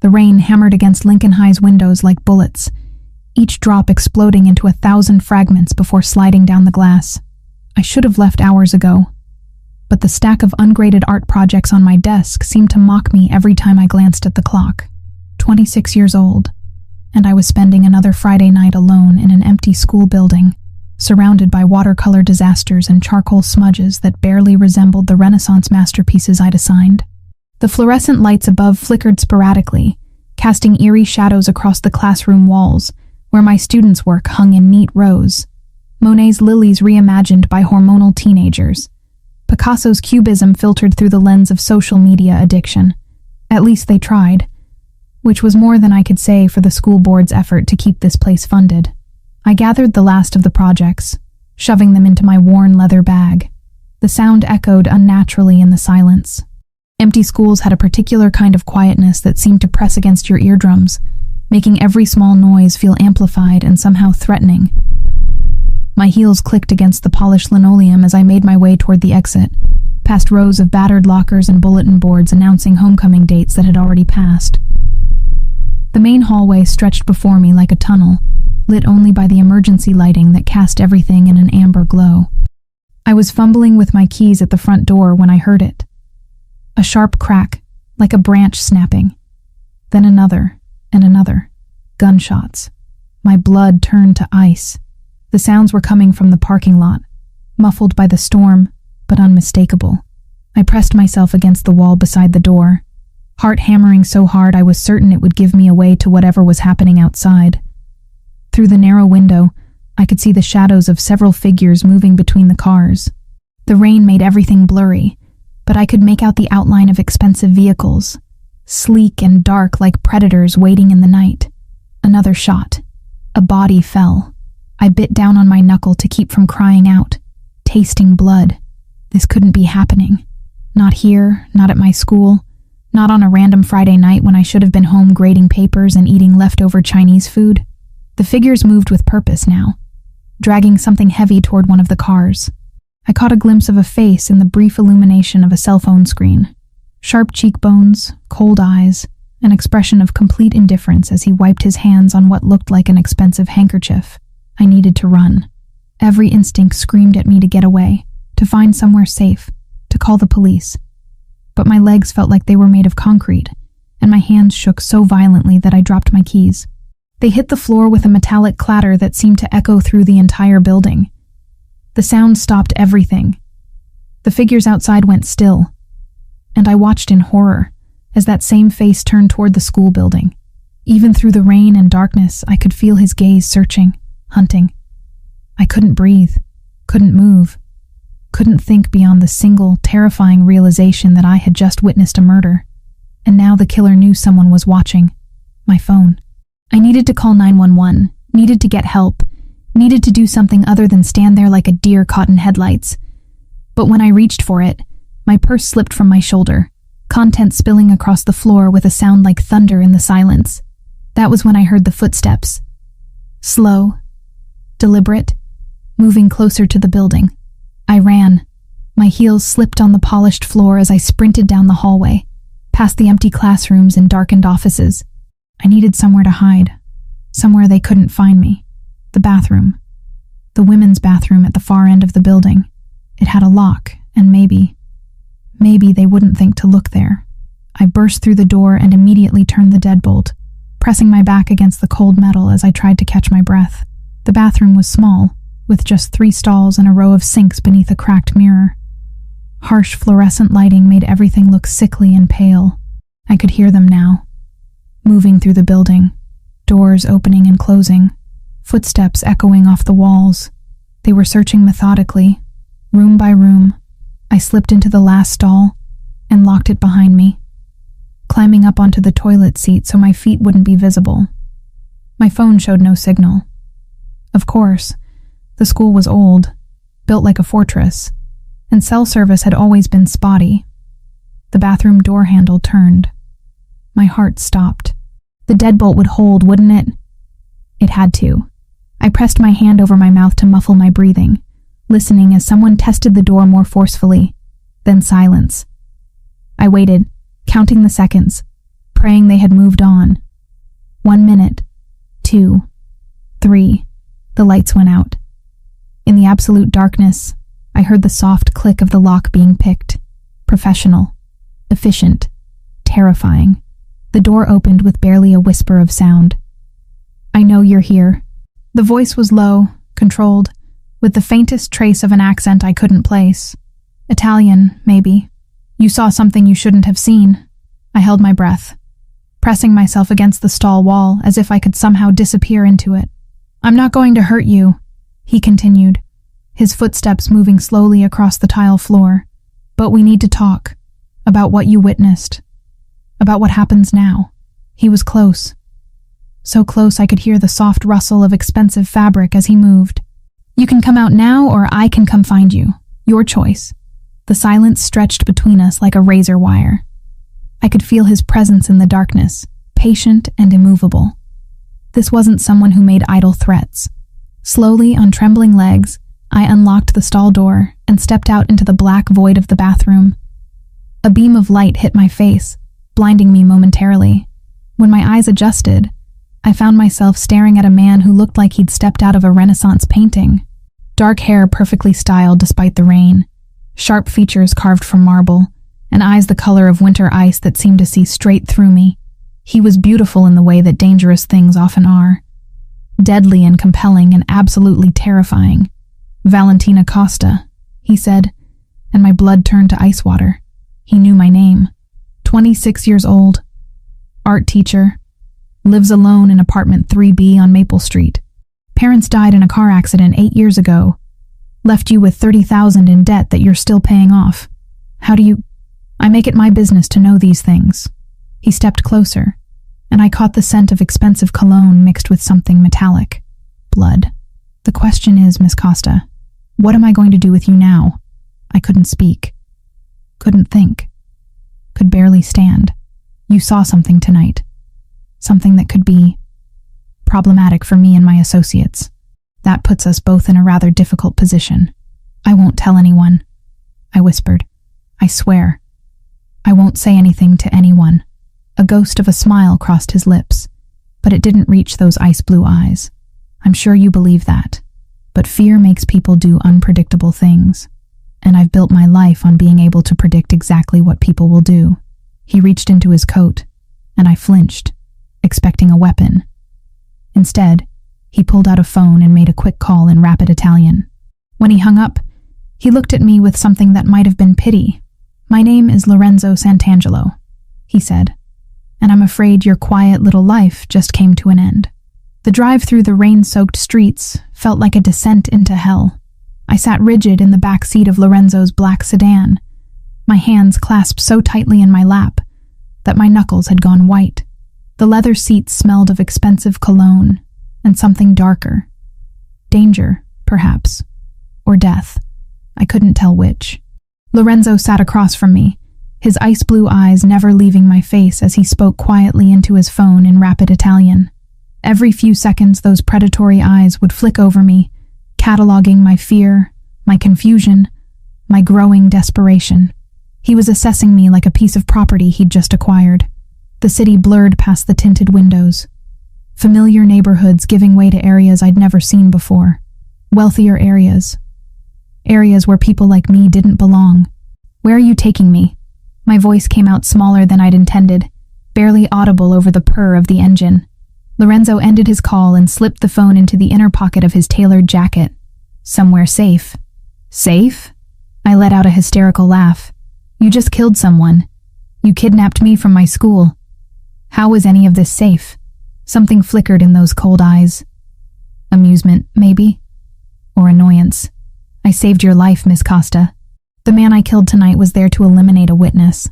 The rain hammered against Lincoln High's windows like bullets, each drop exploding into 1,000 fragments before sliding down the glass. I should have left hours ago, but the stack of ungraded art projects on my desk seemed to mock me every time I glanced at the clock. 26 years old, and I was spending another Friday night alone in an empty school building, surrounded by watercolor disasters and charcoal smudges that barely resembled the Renaissance masterpieces I'd assigned. The fluorescent lights above flickered sporadically, casting eerie shadows across the classroom walls, where my students' work hung in neat rows. Monet's lilies reimagined by hormonal teenagers. Picasso's cubism filtered through the lens of social media addiction. At least they tried, which was more than I could say for the school board's effort to keep this place funded. I gathered the last of the projects, shoving them into my worn leather bag. The sound echoed unnaturally in the silence. Empty schools had a particular kind of quietness that seemed to press against your eardrums, making every small noise feel amplified and somehow threatening. My heels clicked against the polished linoleum as I made my way toward the exit, past rows of battered lockers and bulletin boards announcing homecoming dates that had already passed. The main hallway stretched before me like a tunnel, lit only by the emergency lighting that cast everything in an amber glow. I was fumbling with my keys at the front door when I heard it. A sharp crack, like a branch snapping. Then another, and another. Gunshots. My blood turned to ice. The sounds were coming from the parking lot, muffled by the storm, but unmistakable. I pressed myself against the wall beside the door, heart hammering so hard I was certain it would give me away to whatever was happening outside. Through the narrow window, I could see the shadows of several figures moving between the cars. The rain made everything blurry, but I could make out the outline of expensive vehicles, sleek and dark like predators waiting in the night. Another shot. A body fell. I bit down on my knuckle to keep from crying out, tasting blood. This couldn't be happening. Not here, not at my school, not on a random Friday night when I should have been home grading papers and eating leftover Chinese food. The figures moved with purpose now, dragging something heavy toward one of the cars. I caught a glimpse of a face in the brief illumination of a cell phone screen. Sharp cheekbones, cold eyes, an expression of complete indifference as he wiped his hands on what looked like an expensive handkerchief. I needed to run. Every instinct screamed at me to get away, to find somewhere safe, to call the police. But my legs felt like they were made of concrete, and my hands shook so violently that I dropped my keys. They hit the floor with a metallic clatter that seemed to echo through the entire building. The sound stopped everything. The figures outside went still, and I watched in horror as that same face turned toward the school building. Even through the rain and darkness, I could feel his gaze searching, hunting. I couldn't breathe, couldn't move, couldn't think beyond the single, terrifying realization that I had just witnessed a murder, and now the killer knew someone was watching. My phone. I needed to call 911, needed to get help, needed to do something other than stand there like a deer caught in headlights. But when I reached for it, my purse slipped from my shoulder, contents spilling across the floor with a sound like thunder in the silence. That was when I heard the footsteps. Slow, deliberate, moving closer to the building. I ran. My heels slipped on the polished floor as I sprinted down the hallway, past the empty classrooms and darkened offices. I needed somewhere to hide, somewhere they couldn't find me. The bathroom. The women's bathroom at the far end of the building. It had a lock, and maybe they wouldn't think to look there. I burst through the door and immediately turned the deadbolt, pressing my back against the cold metal as I tried to catch my breath. The bathroom was small, with just 3 stalls and a row of sinks beneath a cracked mirror. Harsh fluorescent lighting made everything look sickly and pale. I could hear them now, moving through the building, doors opening and closing, footsteps echoing off the walls. They were searching methodically, room by room. I slipped into the last stall and locked it behind me, climbing up onto the toilet seat so my feet wouldn't be visible. My phone showed no signal. Of course, the school was old, built like a fortress, and cell service had always been spotty. The bathroom door handle turned. My heart stopped. The deadbolt would hold, wouldn't it? It had to. I pressed my hand over my mouth to muffle my breathing, listening as someone tested the door more forcefully. Then silence. I waited, counting the seconds, praying they had moved on. 1 minute, 2, 3, the lights went out. In the absolute darkness, I heard the soft click of the lock being picked. Professional, efficient, terrifying. The door opened with barely a whisper of sound. "I know you're here." The voice was low, controlled, with the faintest trace of an accent I couldn't place. Italian, maybe. "You saw something you shouldn't have seen." I held my breath, pressing myself against the stall wall as if I could somehow disappear into it. "I'm not going to hurt you," he continued, his footsteps moving slowly across the tile floor. "But we need to talk about what you witnessed, about what happens now." He was close. So close I could hear the soft rustle of expensive fabric as he moved. "You can come out now or I can come find you. Your choice." The silence stretched between us like a razor wire. I could feel his presence in the darkness, patient and immovable. This wasn't someone who made idle threats. Slowly, on trembling legs, I unlocked the stall door and stepped out into the black void of the bathroom. A beam of light hit my face, blinding me momentarily. When my eyes adjusted, I found myself staring at a man who looked like he'd stepped out of a Renaissance painting. Dark hair perfectly styled despite the rain, sharp features carved from marble, and eyes the color of winter ice that seemed to see straight through me. He was beautiful in the way that dangerous things often are. Deadly and compelling and absolutely terrifying. "Valentina Costa," he said, and my blood turned to ice water. He knew my name. 26 years old. Art teacher. Lives alone in apartment 3B on Maple Street. Parents died in a car accident 8 years ago. Left you with $30,000 in debt that you're still paying off. How do you... I make it my business to know these things. He stepped closer, and I caught the scent of expensive cologne mixed with something metallic. Blood. "The question is, Miss Costa, what am I going to do with you now?" I couldn't speak. Couldn't think. Could barely stand. "You saw something tonight. Something that could be problematic for me and my associates. That puts us both in a rather difficult position." "I won't tell anyone," I whispered. "I swear. I won't say anything to anyone." A ghost of a smile crossed his lips, but it didn't reach those ice-blue eyes. "I'm sure you believe that, but fear makes people do unpredictable things, and I've built my life on being able to predict exactly what people will do." He reached into his coat, and I flinched, expecting a weapon. Instead, he pulled out a phone and made a quick call in rapid Italian. When he hung up, he looked at me with something that might have been pity. "My name is Lorenzo Santangelo," he said, "and I'm afraid your quiet little life just came to an end." The drive through the rain-soaked streets felt like a descent into hell. I sat rigid in the back seat of Lorenzo's black sedan, my hands clasped so tightly in my lap that my knuckles had gone white. The leather seats smelled of expensive cologne and something darker. Danger, perhaps, or death. I couldn't tell which. Lorenzo sat across from me, his ice-blue eyes never leaving my face as he spoke quietly into his phone in rapid Italian. Every few seconds, those predatory eyes would flick over me, cataloging my fear, my confusion, my growing desperation. He was assessing me like a piece of property he'd just acquired. The city blurred past the tinted windows. Familiar neighborhoods giving way to areas I'd never seen before. Wealthier areas. Areas where people like me didn't belong. "Where are you taking me?" My voice came out smaller than I'd intended, barely audible over the purr of the engine. Lorenzo ended his call and slipped the phone into the inner pocket of his tailored jacket. "Somewhere safe." "Safe?" I let out a hysterical laugh. "You just killed someone. You kidnapped me from my school. How is any of this safe?" Something flickered in those cold eyes. Amusement, maybe? Or annoyance. "I saved your life, Miss Costa. The man I killed tonight was there to eliminate a witness.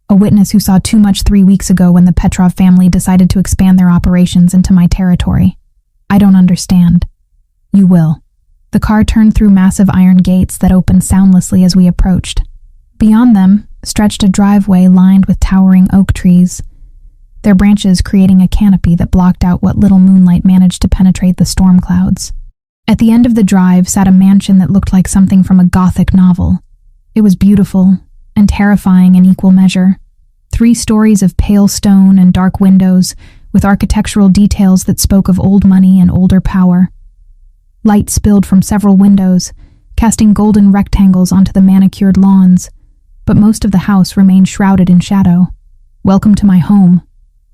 A witness who saw too much 3 weeks ago when the Petrov family decided to expand their operations into my territory. I don't understand." "You will." The car turned through massive iron gates that opened soundlessly as we approached. Beyond them stretched a driveway lined with towering oak trees, their branches creating a canopy that blocked out what little moonlight managed to penetrate the storm clouds. At the end of the drive sat a mansion that looked like something from a Gothic novel. It was beautiful and terrifying in equal measure. 3 stories of pale stone and dark windows, with architectural details that spoke of old money and older power. Light spilled from several windows, casting golden rectangles onto the manicured lawns, but most of the house remained shrouded in shadow. "Welcome to my home,"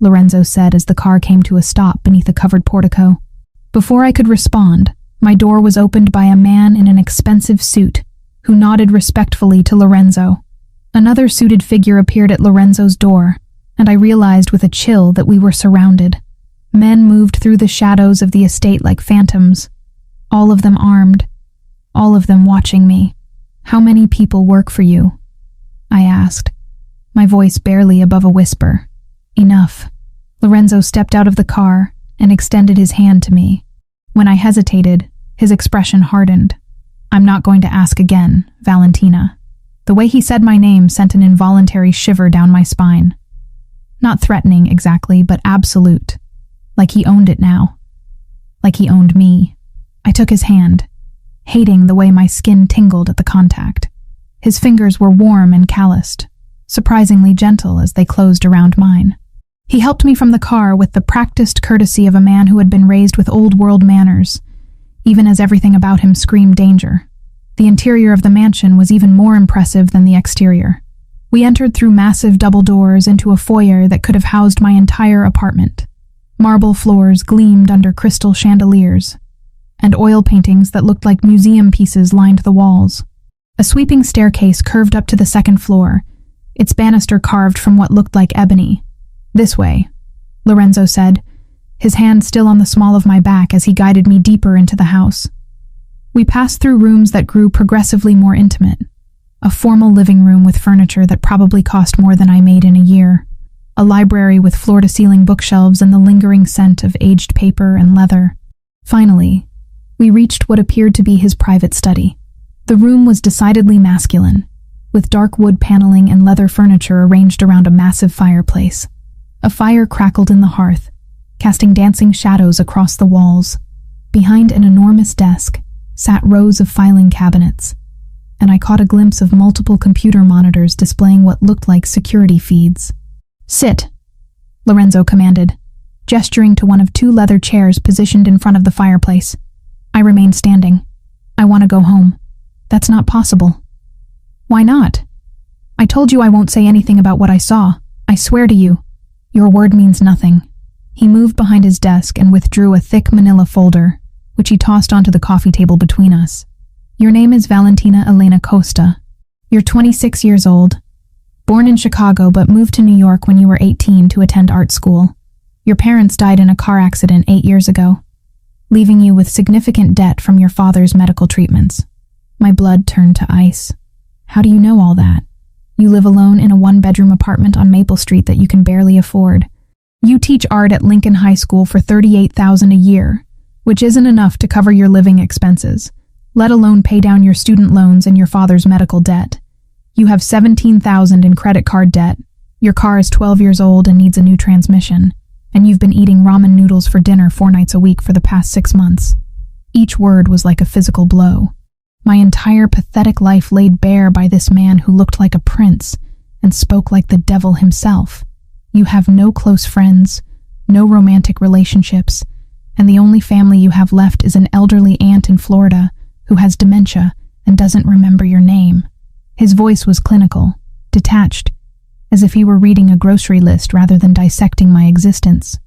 Lorenzo said as the car came to a stop beneath a covered portico. Before I could respond, my door was opened by a man in an expensive suit, who nodded respectfully to Lorenzo. Another suited figure appeared at Lorenzo's door, and I realized with a chill that we were surrounded. Men moved through the shadows of the estate like phantoms, all of them armed, all of them watching me. "How many people work for you?" I asked, my voice barely above a whisper. "Enough." Lorenzo stepped out of the car and extended his hand to me. When I hesitated, his expression hardened. "I'm not going to ask again, Valentina." The way he said my name sent an involuntary shiver down my spine. Not threatening exactly, but absolute. Like he owned it now. Like he owned me. I took his hand, hating the way my skin tingled at the contact. His fingers were warm and calloused, surprisingly gentle as they closed around mine. He helped me from the car with the practiced courtesy of a man who had been raised with old-world manners, even as everything about him screamed danger. The interior of the mansion was even more impressive than the exterior. We entered through massive double doors into a foyer that could have housed my entire apartment. Marble floors gleamed under crystal chandeliers, and oil paintings that looked like museum pieces lined the walls. A sweeping staircase curved up to the second floor, its banister carved from what looked like ebony. "This way," Lorenzo said, his hand still on the small of my back as he guided me deeper into the house. We passed through rooms that grew progressively more intimate. A formal living room with furniture that probably cost more than I made in a year. A library with floor-to-ceiling bookshelves and the lingering scent of aged paper and leather. Finally, we reached what appeared to be his private study. The room was decidedly masculine, with dark wood paneling and leather furniture arranged around a massive fireplace. A fire crackled in the hearth, casting dancing shadows across the walls. Behind an enormous desk sat rows of filing cabinets, and I caught a glimpse of multiple computer monitors displaying what looked like security feeds. "Sit," Lorenzo commanded, gesturing to one of 2 leather chairs positioned in front of the fireplace. I remained standing. "I want to go home." "That's not possible." "Why not?" "I told you I won't say anything about what I saw. I swear to you." "Your word means nothing." He moved behind his desk and withdrew a thick manila folder, which he tossed onto the coffee table between us. "Your name is Valentina Elena Costa. You're 26 years old, born in Chicago but moved to New York when you were 18 to attend art school. Your parents died in a car accident 8 years ago, leaving you with significant debt from your father's medical treatments." My blood turned to ice. "How do you know all that? You live alone in a 1-bedroom apartment on Maple Street that you can barely afford. You teach art at Lincoln High School for $38,000 a year, which isn't enough to cover your living expenses, let alone pay down your student loans and your father's medical debt. You have $17,000 in credit card debt. Your car is 12 years old and needs a new transmission, and you've been eating ramen noodles for dinner 4 nights a week for the past 6 months." Each word was like a physical blow. My entire pathetic life laid bare by this man who looked like a prince and spoke like the devil himself. You have no close friends, no romantic relationships, and the only family you have left is an elderly aunt in Florida who has dementia and doesn't remember your name. His voice was clinical, detached, as if he were reading a grocery list rather than dissecting my existence.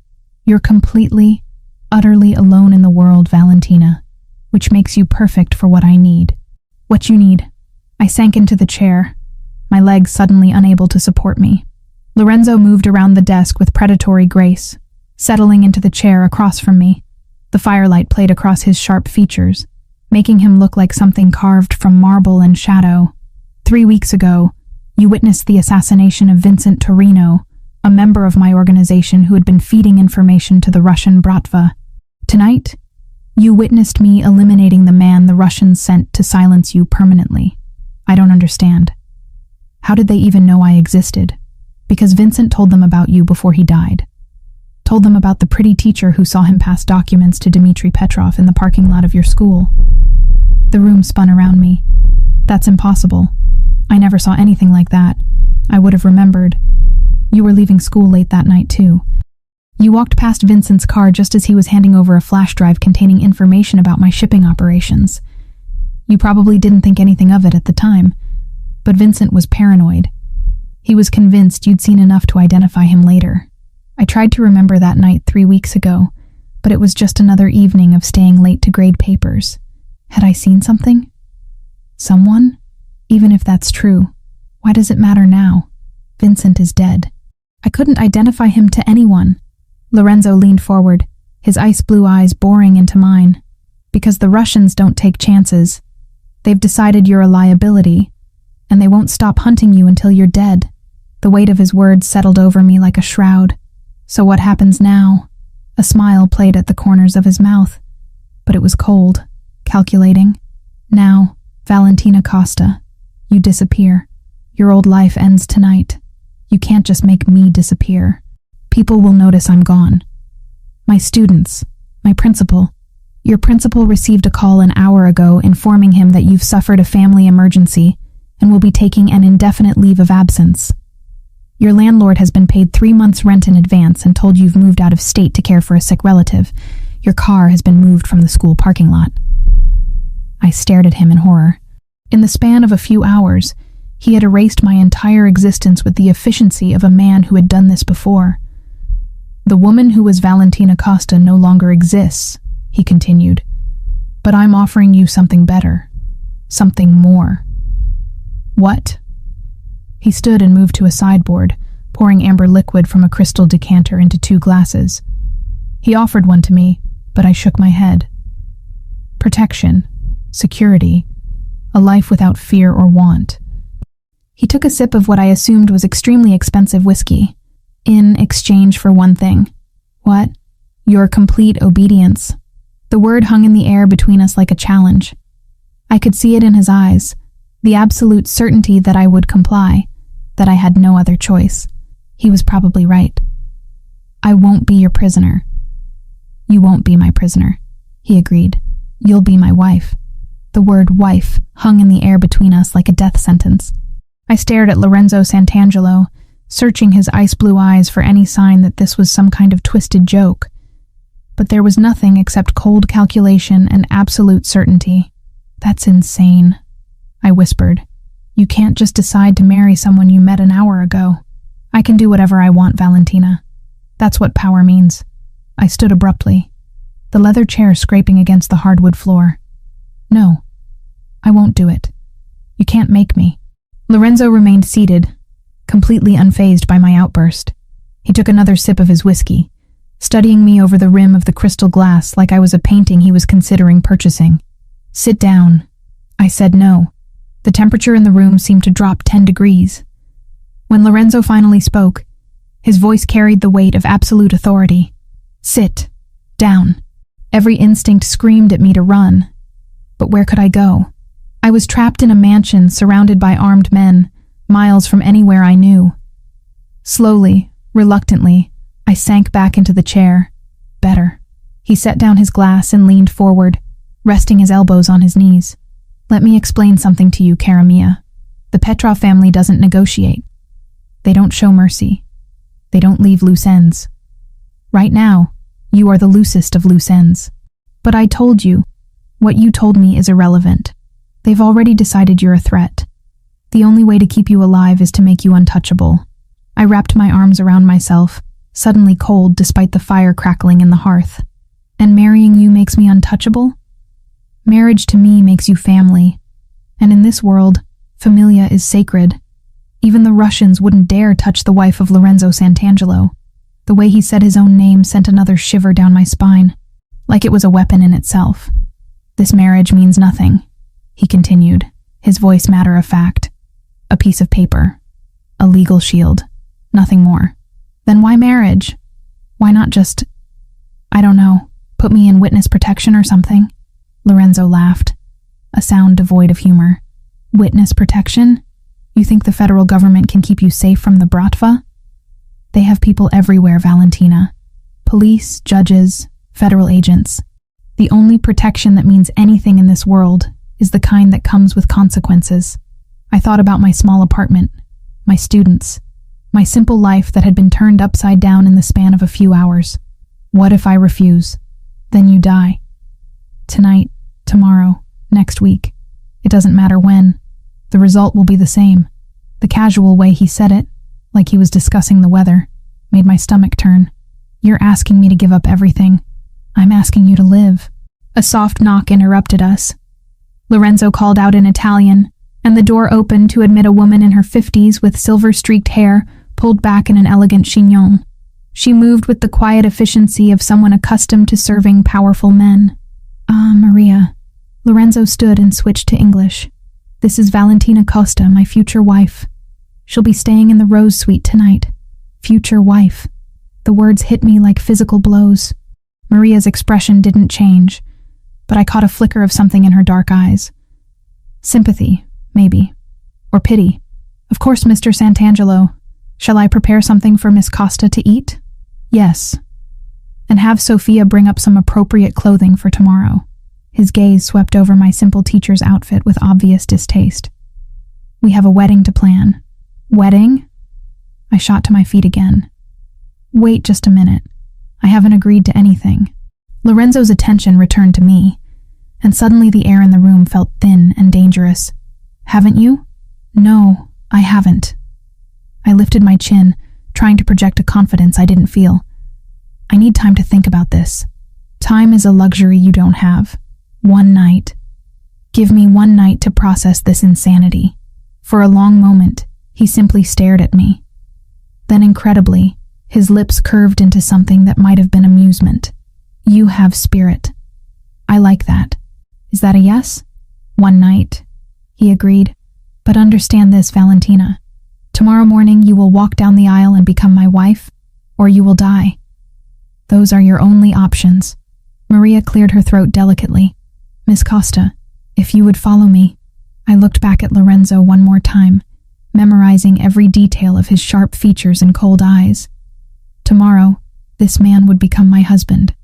"You're completely, utterly alone in the world, Valentina, which makes you perfect for what I need." "What you need?" I sank into the chair, my legs suddenly unable to support me. Lorenzo moved around the desk with predatory grace, settling into the chair across from me. The firelight played across his sharp features, making him look like something carved from marble and shadow. 3 weeks ago, you witnessed the assassination of Vincent Torino, a member of my organization who had been feeding information to the Russian Bratva. Tonight, you witnessed me eliminating the man the Russians sent to silence you permanently. I don't understand. How did they even know I existed? Because Vincent told them about you before he died. Told them about the pretty teacher who saw him pass documents to Dmitry Petrov in the parking lot of your school. The room spun around me. That's impossible. I never saw anything like that. I would have remembered. You were leaving school late that night, too. You walked past Vincent's car just as he was handing over a flash drive containing information about my shipping operations. You probably didn't think anything of it at the time, but Vincent was paranoid. He was convinced you'd seen enough to identify him later. I tried to remember that night 3 weeks ago, but it was just another evening of staying late to grade papers. Had I seen something? Someone? Even if that's true, why does it matter now? Vincent is dead. I couldn't identify him to anyone. Lorenzo leaned forward, his ice blue eyes boring into mine. Because the Russians don't take chances. They've decided you're a liability, and they won't stop hunting you until you're dead. The weight of his words settled over me like a shroud. So what happens now? A smile played at the corners of his mouth, but it was cold, calculating. Now, Valentina Costa, you disappear. Your old life ends tonight. You can't just make me disappear. People will notice I'm gone. My students, my principal. Your principal received a call an hour ago informing him that you've suffered a family emergency and will be taking an indefinite leave of absence. Your landlord has been paid 3 months' rent in advance and told you've moved out of state to care for a sick relative. Your car has been moved from the school parking lot. I stared at him in horror. In the span of a few hours, he had erased my entire existence with the efficiency of a man who had done this before. The woman who was Valentina Costa no longer exists, he continued. But I'm offering you something better. Something more. What? He stood and moved to a sideboard, pouring amber liquid from a crystal decanter into 2 glasses. He offered one to me, but I shook my head. Protection. Security. A life without fear or want. He took a sip of what I assumed was extremely expensive whiskey. In exchange for one thing. What? Your complete obedience. The word hung in the air between us like a challenge. I could see it in his eyes, the absolute certainty that I would comply, that I had no other choice. He was probably right. I won't be your prisoner. You won't be my prisoner, he agreed. You'll be my wife. The word wife hung in the air between us like a death sentence. I stared at Lorenzo Santangelo, searching his ice blue eyes for any sign that this was some kind of twisted joke. But there was nothing except cold calculation and absolute certainty. That's insane, I whispered. You can't just decide to marry someone you met an hour ago. I can do whatever I want, Valentina. That's what power means. I stood abruptly, the leather chair scraping against the hardwood floor. No, I won't do it. You can't make me. Lorenzo remained seated, completely unfazed by my outburst. He took another sip of his whiskey, studying me over the rim of the crystal glass like I was a painting he was considering purchasing. Sit down. I said no. The temperature in the room seemed to drop 10 degrees. When Lorenzo finally spoke, his voice carried the weight of absolute authority. Sit. Down. Every instinct screamed at me to run. But where could I go? I was trapped in a mansion surrounded by armed men, miles from anywhere I knew. Slowly, reluctantly, I sank back into the chair. Better. He set down his glass and leaned forward, resting his elbows on his knees. Let me explain something to you, cara mia. The Petrov family doesn't negotiate. They don't show mercy. They don't leave loose ends. Right now, you are the loosest of loose ends. But I told you, what you told me is irrelevant. They've already decided you're a threat. The only way to keep you alive is to make you untouchable. I wrapped my arms around myself, suddenly cold despite the fire crackling in the hearth. And marrying you makes me untouchable? Marriage to me makes you family. And in this world, familia is sacred. Even the Russians wouldn't dare touch the wife of Lorenzo Santangelo. The way he said his own name sent another shiver down my spine, like it was a weapon in itself. This marriage means nothing, he continued, his voice matter of fact. A piece of paper. A legal shield. Nothing more. Then why marriage? Why not just, I don't know, put me in witness protection or something? Lorenzo laughed, a sound devoid of humor. Witness protection? You think the federal government can keep you safe from the Bratva? They have people everywhere, Valentina. Police, judges, federal agents. The only protection that means anything in this world is the kind that comes with consequences. I thought about my small apartment, my students, My simple life that had been turned upside down in the span of a few hours. What if I refuse? Then you die. Tonight, tomorrow, next week. It doesn't matter when. The result will be the same. The casual way he said it, like he was discussing the weather, made my stomach turn. You're asking me to give up everything. I'm asking you to live. A soft knock interrupted us. Lorenzo called out in Italian, and the door opened to admit a woman in her 50s with silver-streaked hair pulled back in an elegant chignon. She moved with the quiet efficiency of someone accustomed to serving powerful men. Maria. Lorenzo stood and switched to English. This is Valentina Costa, my future wife. She'll be staying in the Rose Suite tonight. Future wife. The words hit me like physical blows. Maria's expression didn't change, but I caught a flicker of something in her dark eyes. Sympathy, maybe. Or pity. Of course, Mr. Santangelo. Shall I prepare something for Miss Costa to eat? Yes. And have Sophia bring up some appropriate clothing for tomorrow. His gaze swept over my simple teacher's outfit with obvious distaste. We have a wedding to plan. Wedding? I shot to my feet again. Wait just a minute. I haven't agreed to anything. Lorenzo's attention returned to me, and suddenly the air in the room felt thin and dangerous. Haven't you? No, I haven't. I lifted my chin, trying to project a confidence I didn't feel. I need time to think about this. Time is a luxury you don't have. One night. Give me one night to process this insanity. For a long moment, he simply stared at me. Then incredibly, his lips curved into something that might have been amusement. You have spirit. I like that. Is that a yes? One night, he agreed. But understand this, Valentina. Tomorrow morning you will walk down the aisle and become my wife, or you will die. Those are your only options. Maria cleared her throat delicately. Miss Costa, if you would follow me. I looked back at Lorenzo one more time, memorizing every detail of his sharp features and cold eyes. Tomorrow, this man would become my husband.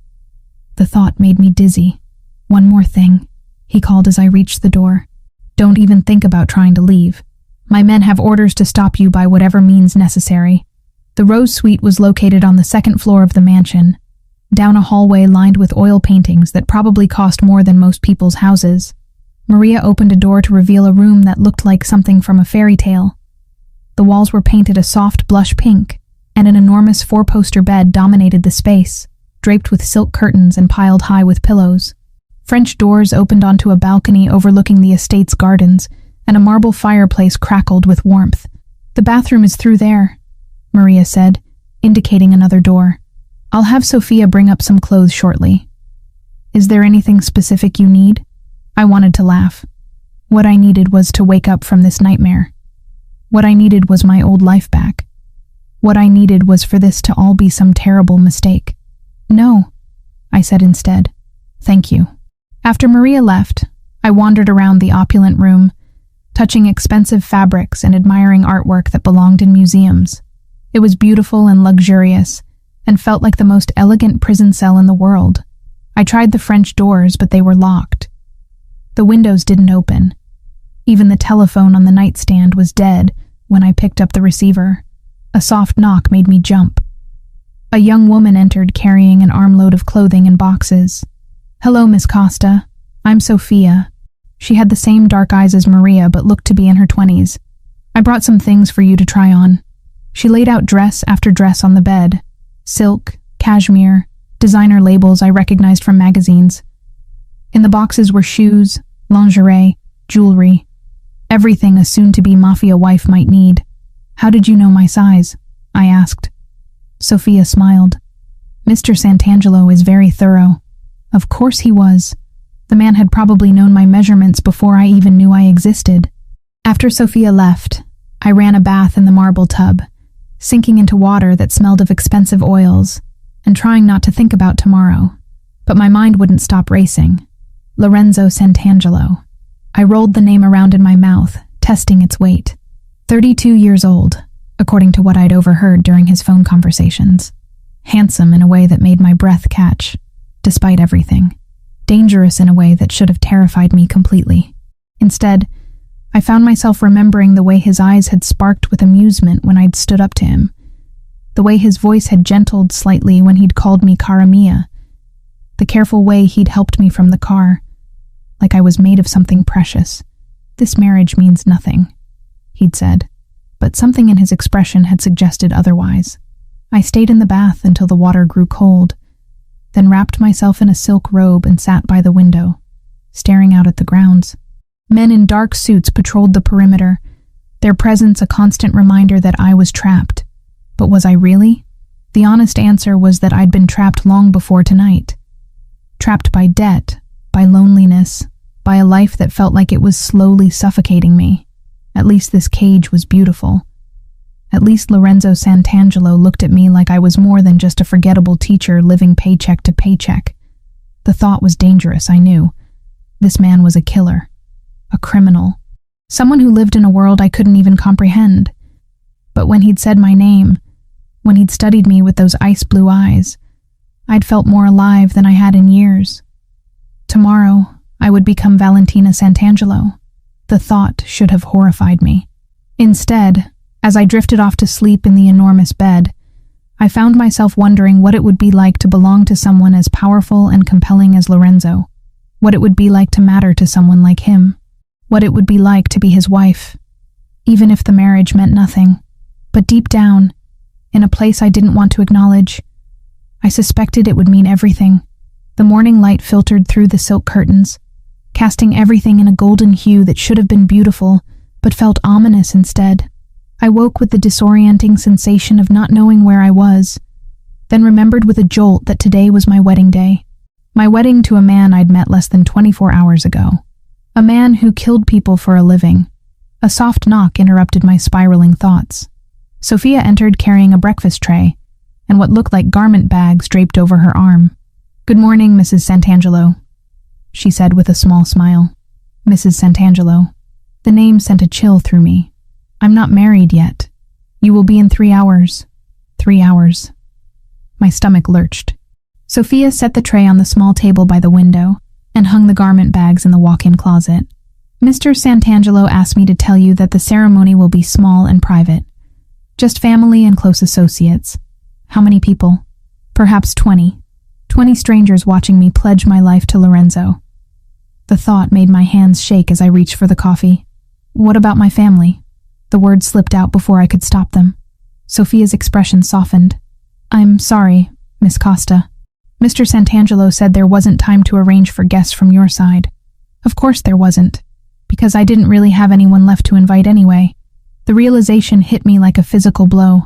The thought made me dizzy. One more thing, he called as I reached the door. Don't even think about trying to leave. My men have orders to stop you by whatever means necessary. The Rose Suite was located on the second floor of the mansion, down a hallway lined with oil paintings that probably cost more than most people's houses. Maria opened a door to reveal a room that looked like something from a fairy tale. The walls were painted a soft blush pink, and an enormous four-poster bed dominated the space, draped with silk curtains and piled high with pillows. French doors opened onto a balcony overlooking the estate's gardens, and a marble fireplace crackled with warmth. The bathroom is through there, Maria said, indicating another door. I'll have Sophia bring up some clothes shortly. Is there anything specific you need? I wanted to laugh. What I needed was to wake up from this nightmare. What I needed was my old life back. What I needed was for this to all be some terrible mistake. No, I said instead. Thank you. After Maria left, I wandered around the opulent room, touching expensive fabrics and admiring artwork that belonged in museums. It was beautiful and luxurious, and felt like the most elegant prison cell in the world. I tried the French doors, but they were locked. The windows didn't open. Even the telephone on the nightstand was dead when I picked up the receiver. A soft knock made me jump. A young woman entered carrying an armload of clothing and boxes. Hello, Miss Costa. I'm Sophia. She had the same dark eyes as Maria, but looked to be in her 20s. I brought some things for you to try on. She laid out dress after dress on the bed. Silk, cashmere, designer labels I recognized from magazines. In the boxes were shoes, lingerie, jewelry, everything a soon-to-be Mafia wife might need. How did you know my size? I asked. Sophia smiled. Mr. Santangelo is very thorough. Of course he was. The man had probably known my measurements before I even knew I existed. After Sophia left, I ran a bath in the marble tub, sinking into water that smelled of expensive oils, and trying not to think about tomorrow. But my mind wouldn't stop racing. Lorenzo Santangelo. I rolled the name around in my mouth, testing its weight. 32 years old, according to what I'd overheard during his phone conversations. Handsome in a way that made my breath catch, despite everything. Dangerous in a way that should have terrified me completely. Instead, I found myself remembering the way his eyes had sparked with amusement when I'd stood up to him, the way his voice had gentled slightly when he'd called me Cara Mia, the careful way he'd helped me from the car, like I was made of something precious. "This marriage means nothing," he'd said, but something in his expression had suggested otherwise. I stayed in the bath until the water grew cold, then wrapped myself in a silk robe and sat by the window, staring out at the grounds. Men in dark suits patrolled the perimeter, their presence a constant reminder that I was trapped. But was I really? The honest answer was that I'd been trapped long before tonight. Trapped by debt, by loneliness, by a life that felt like it was slowly suffocating me. At least this cage was beautiful. At least Lorenzo Santangelo looked at me like I was more than just a forgettable teacher living paycheck to paycheck. The thought was dangerous, I knew. This man was a killer. A criminal. Someone who lived in a world I couldn't even comprehend. But when he'd said my name, when he'd studied me with those ice-blue eyes, I'd felt more alive than I had in years. Tomorrow, I would become Valentina Santangelo. The thought should have horrified me. Instead, as I drifted off to sleep in the enormous bed, I found myself wondering what it would be like to belong to someone as powerful and compelling as Lorenzo, what it would be like to matter to someone like him, what it would be like to be his wife, even if the marriage meant nothing. But deep down, in a place I didn't want to acknowledge, I suspected it would mean everything. The morning light filtered through the silk curtains, casting everything in a golden hue that should have been beautiful, but felt ominous instead. I woke with the disorienting sensation of not knowing where I was, then remembered with a jolt that today was my wedding day. My wedding to a man I'd met less than 24 hours ago. A man who killed people for a living. A soft knock interrupted my spiraling thoughts. Sophia entered carrying a breakfast tray, and what looked like garment bags draped over her arm. "Good morning, Mrs. Santangelo," she said with a small smile. Mrs. Santangelo. The name sent a chill through me. "I'm not married yet. You will be in 3 hours. 3 hours. My stomach lurched. Sophia set the tray on the small table by the window and hung the garment bags in the walk-in closet. "Mr. Santangelo asked me to tell you that the ceremony will be small and private. Just family and close associates. How many people? Perhaps 20. 20 strangers watching me pledge my life to Lorenzo." The thought made my hands shake as I reached for the coffee. "What about my family?" The words slipped out before I could stop them. Sophia's expression softened. "I'm sorry, Miss Costa. Mr. Santangelo said there wasn't time to arrange for guests from your side." Of course there wasn't, because I didn't really have anyone left to invite anyway. The realization hit me like a physical blow.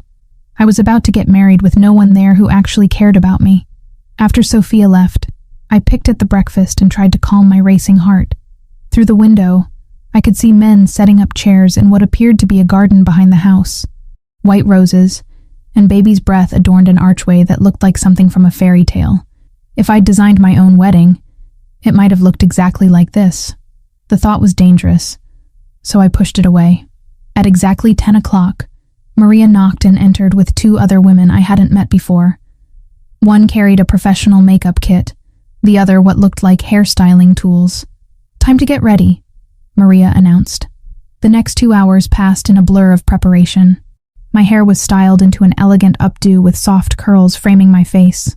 I was about to get married with no one there who actually cared about me. After Sophia left, I picked at the breakfast and tried to calm my racing heart. Through the window, I could see men setting up chairs in what appeared to be a garden behind the house. White roses and baby's breath adorned an archway that looked like something from a fairy tale. If I'd designed my own wedding, it might have looked exactly like this. The thought was dangerous, so I pushed it away. At exactly 10 o'clock, Maria knocked and entered with 2 other women I hadn't met before. One carried a professional makeup kit, the other what looked like hairstyling tools. "Time to get ready," Maria announced. The next 2 hours passed in a blur of preparation. My hair was styled into an elegant updo with soft curls framing my face.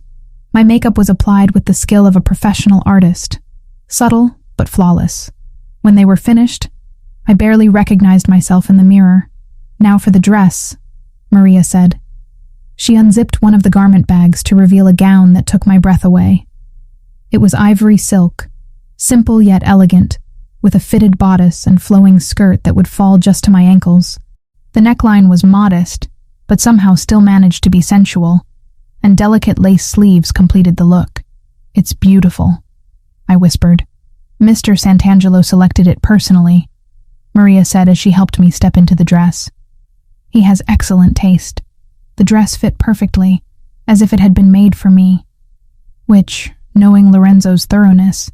My makeup was applied with the skill of a professional artist, subtle but flawless. When they were finished, I barely recognized myself in the mirror. "Now for the dress," Maria said. She unzipped one of the garment bags to reveal a gown that took my breath away. It was ivory silk, simple yet elegant, with a fitted bodice and flowing skirt that would fall just to my ankles. The neckline was modest, but somehow still managed to be sensual, and delicate lace sleeves completed the look. "It's beautiful," I whispered. "Mr. Santangelo selected it personally," Maria said as she helped me step into the dress. "He has excellent taste." The dress fit perfectly, as if it had been made for me. Which, knowing Lorenzo's thoroughness,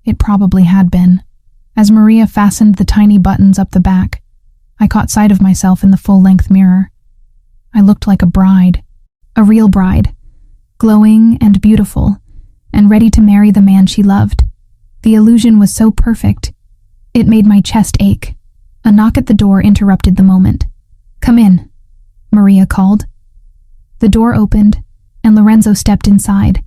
it probably had been. As Maria fastened the tiny buttons up the back, I caught sight of myself in the full-length mirror. I looked like a bride, a real bride, glowing and beautiful, and ready to marry the man she loved. The illusion was so perfect, it made my chest ache. A knock at the door interrupted the moment. "Come in," Maria called. The door opened, and Lorenzo stepped inside.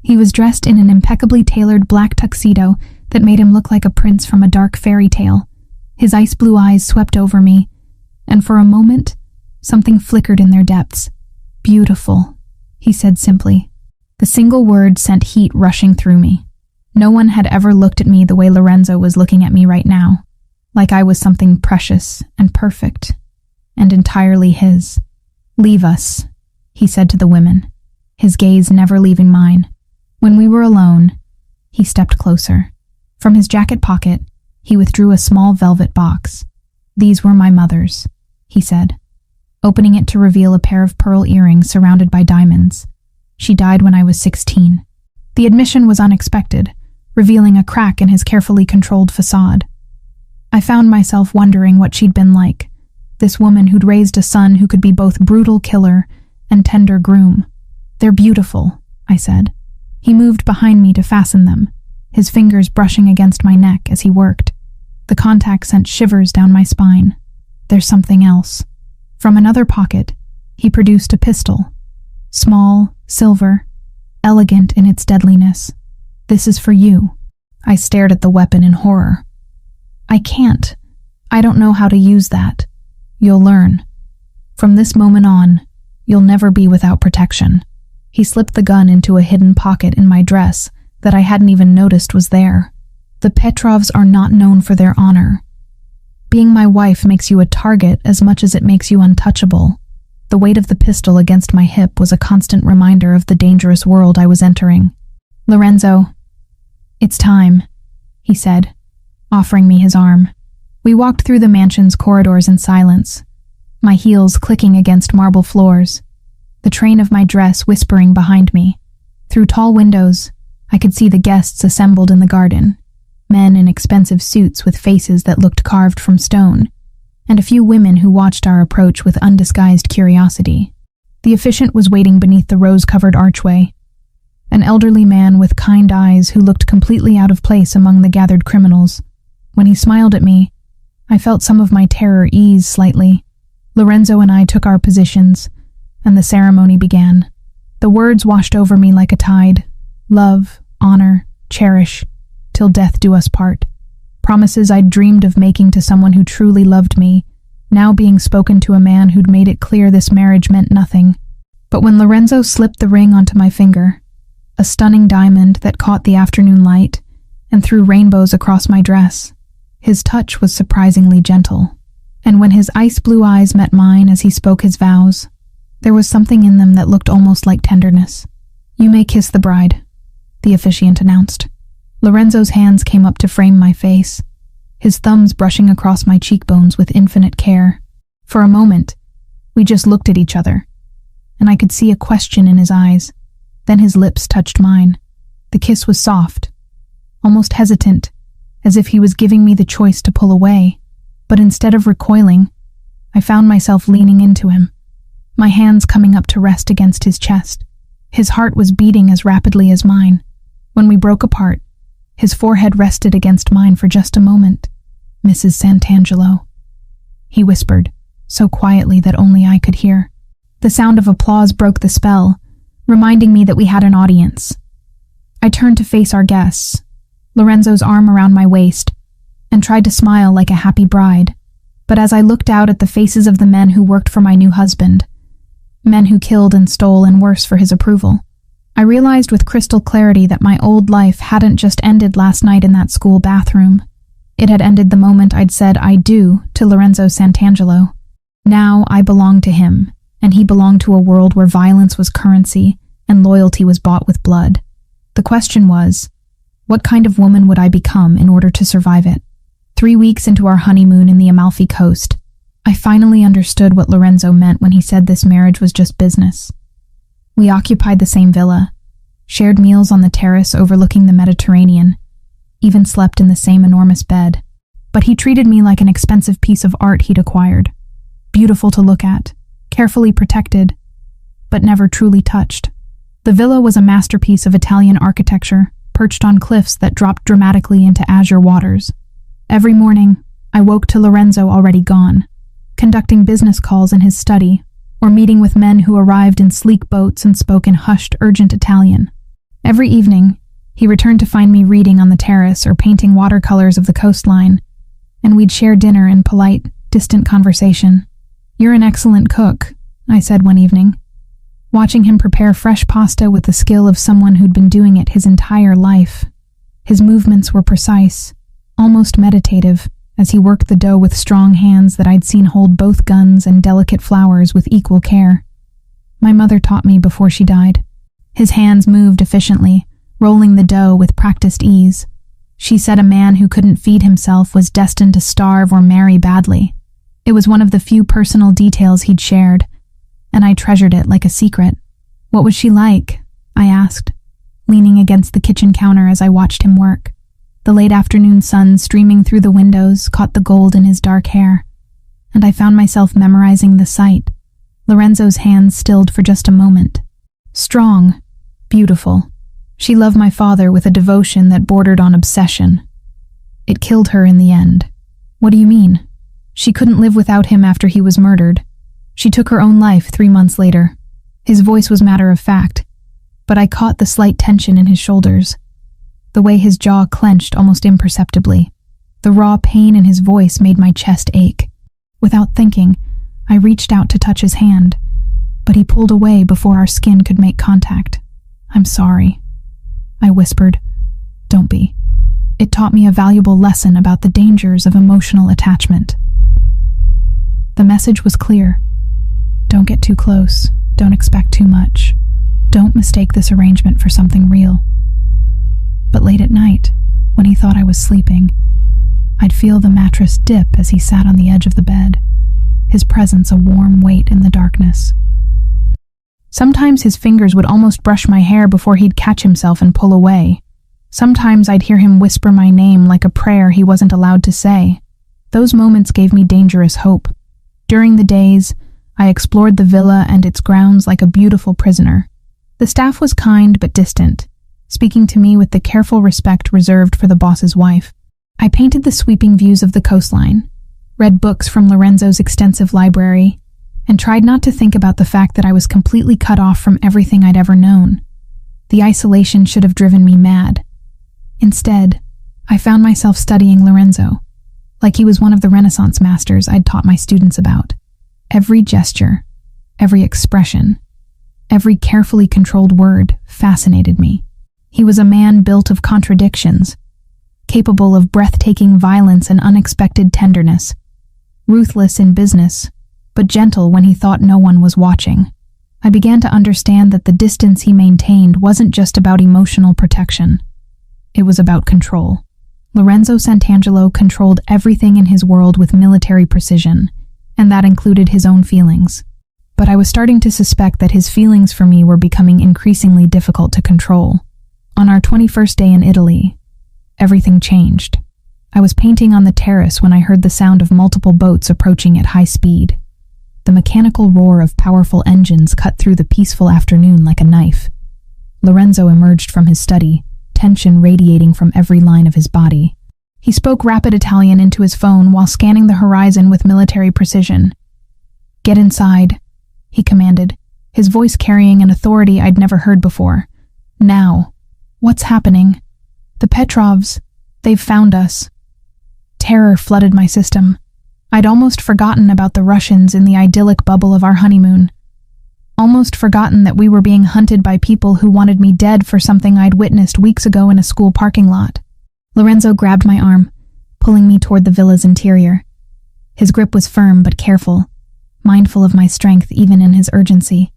He was dressed in an impeccably tailored black tuxedo that made him look like a prince from a dark fairy tale. His ice blue eyes swept over me, and for a moment, something flickered in their depths. "Beautiful," he said simply. The single word sent heat rushing through me. No one had ever looked at me the way Lorenzo was looking at me right now, like I was something precious and perfect, and entirely his. "Leave us," he said to the women, his gaze never leaving mine. When we were alone, he stepped closer. From his jacket pocket, he withdrew a small velvet box. "These were my mother's," he said, opening it to reveal a pair of pearl earrings surrounded by diamonds. "She died when I was 16. The admission was unexpected, revealing a crack in his carefully controlled facade. I found myself wondering what she'd been like, this woman who'd raised a son who could be both brutal killer and tender groom. "They're beautiful," I said. He moved behind me to fasten them, his fingers brushing against my neck as he worked. The contact sent shivers down my spine. "There's something else." From another pocket, he produced a pistol. Small, silver, elegant in its deadliness. "This is for you." I stared at the weapon in horror. "I can't. I don't know how to use that." "You'll learn. From this moment on, you'll never be without protection." He slipped the gun into a hidden pocket in my dress that I hadn't even noticed was there. The Petrovs are not known for their honor. Being my wife makes you a target as much as it makes you untouchable. The weight of the pistol against my hip was a constant reminder of the dangerous world I was entering. "Lorenzo, it's time," he said, offering me his arm. We walked through the mansion's corridors in silence, my heels clicking against marble floors, the train of my dress whispering behind me. Through tall windows, I could see the guests assembled in the garden, men in expensive suits with faces that looked carved from stone, and a few women who watched our approach with undisguised curiosity. The officiant was waiting beneath the rose-covered archway, an elderly man with kind eyes who looked completely out of place among the gathered criminals. When he smiled at me, I felt some of my terror ease slightly. Lorenzo and I took our positions, and the ceremony began. The words washed over me like a tide. Love, honor, cherish, till death do us part. Promises I'd dreamed of making to someone who truly loved me, now being spoken to a man who'd made it clear this marriage meant nothing. But when Lorenzo slipped the ring onto my finger, a stunning diamond that caught the afternoon light and threw rainbows across my dress, his touch was surprisingly gentle. And when his ice blue eyes met mine as he spoke his vows, there was something in them that looked almost like tenderness. "You may kiss the bride," the officiant announced. Lorenzo's hands came up to frame my face, his thumbs brushing across my cheekbones with infinite care. For a moment, we just looked at each other, and I could see a question in his eyes. Then his lips touched mine. The kiss was soft, almost hesitant, as if he was giving me the choice to pull away. But instead of recoiling, I found myself leaning into him, my hands coming up to rest against his chest. His heart was beating as rapidly as mine. When we broke apart, his forehead rested against mine for just a moment. "Mrs. Santangelo," he whispered, so quietly that only I could hear. The sound of applause broke the spell, reminding me that we had an audience. I turned to face our guests, Lorenzo's arm around my waist, and tried to smile like a happy bride. But as I looked out at the faces of the men who worked for my new husband, men who killed and stole and worse for his approval, I realized with crystal clarity that my old life hadn't just ended last night in that school bathroom. It had ended the moment I'd said "I do" to Lorenzo Santangelo. Now I belonged to him, and he belonged to a world where violence was currency and loyalty was bought with blood. The question was, what kind of woman would I become in order to survive it? 3 weeks into our honeymoon in the Amalfi Coast, I finally understood what Lorenzo meant when he said this marriage was just business. We occupied the same villa, shared meals on the terrace overlooking the Mediterranean, even slept in the same enormous bed. But he treated me like an expensive piece of art he'd acquired, beautiful to look at, carefully protected, but never truly touched. The villa was a masterpiece of Italian architecture, perched on cliffs that dropped dramatically into azure waters. Every morning, I woke to Lorenzo already gone, conducting business calls in his study, or meeting with men who arrived in sleek boats and spoke in hushed, urgent Italian. Every evening, he returned to find me reading on the terrace or painting watercolors of the coastline, and we'd share dinner in polite, distant conversation. "You're an excellent cook," I said one evening, watching him prepare fresh pasta with the skill of someone who'd been doing it his entire life. His movements were precise, almost meditative, as he worked the dough with strong hands that I'd seen hold both guns and delicate flowers with equal care. My mother taught me before she died. His hands moved efficiently, rolling the dough with practiced ease. She said a man who couldn't feed himself was destined to starve or marry badly. It was one of the few personal details he'd shared, and I treasured it like a secret. "What was she like?" I asked, leaning against the kitchen counter as I watched him work. The late afternoon sun streaming through the windows caught the gold in his dark hair, and I found myself memorizing the sight. Lorenzo's hands stilled for just a moment. Strong, beautiful. She loved my father with a devotion that bordered on obsession. It killed her in the end. "What do you mean?" "She couldn't live without him after he was murdered. She took her own life 3 months later." His voice was matter of fact, but I caught the slight tension in his shoulders, the way his jaw clenched almost imperceptibly. The raw pain in his voice made my chest ache. Without thinking, I reached out to touch his hand, but he pulled away before our skin could make contact. "I'm sorry," I whispered. "Don't be." It taught me a valuable lesson about the dangers of emotional attachment. The message was clear. Don't get too close. Don't expect too much. Don't mistake this arrangement for something real. But late at night, when he thought I was sleeping, I'd feel the mattress dip as he sat on the edge of the bed, his presence a warm weight in the darkness. Sometimes his fingers would almost brush my hair before he'd catch himself and pull away. Sometimes I'd hear him whisper my name like a prayer he wasn't allowed to say. Those moments gave me dangerous hope. During the days, I explored the villa and its grounds like a beautiful prisoner. The staff was kind but distant, speaking to me with the careful respect reserved for the boss's wife. I painted the sweeping views of the coastline, read books from Lorenzo's extensive library, and tried not to think about the fact that I was completely cut off from everything I'd ever known. The isolation should have driven me mad. Instead, I found myself studying Lorenzo, like he was one of the Renaissance masters I'd taught my students about. Every gesture, every expression, every carefully controlled word fascinated me. He was a man built of contradictions, capable of breathtaking violence and unexpected tenderness, ruthless in business, but gentle when he thought no one was watching. I began to understand that the distance he maintained wasn't just about emotional protection. It was about control. Lorenzo Santangelo controlled everything in his world with military precision, and that included his own feelings. But I was starting to suspect that his feelings for me were becoming increasingly difficult to control. On our 21st day in Italy, everything changed. I was painting on the terrace when I heard the sound of multiple boats approaching at high speed. The mechanical roar of powerful engines cut through the peaceful afternoon like a knife. Lorenzo emerged from his study, tension radiating from every line of his body. He spoke rapid Italian into his phone while scanning the horizon with military precision. "Get inside," he commanded, his voice carrying an authority I'd never heard before. "Now." "What's happening?" "The Petrovs. They've found us." Terror flooded my system. I'd almost forgotten about the Russians in the idyllic bubble of our honeymoon. Almost forgotten that we were being hunted by people who wanted me dead for something I'd witnessed weeks ago in a school parking lot. Lorenzo grabbed my arm, pulling me toward the villa's interior. His grip was firm but careful, mindful of my strength even in his urgency.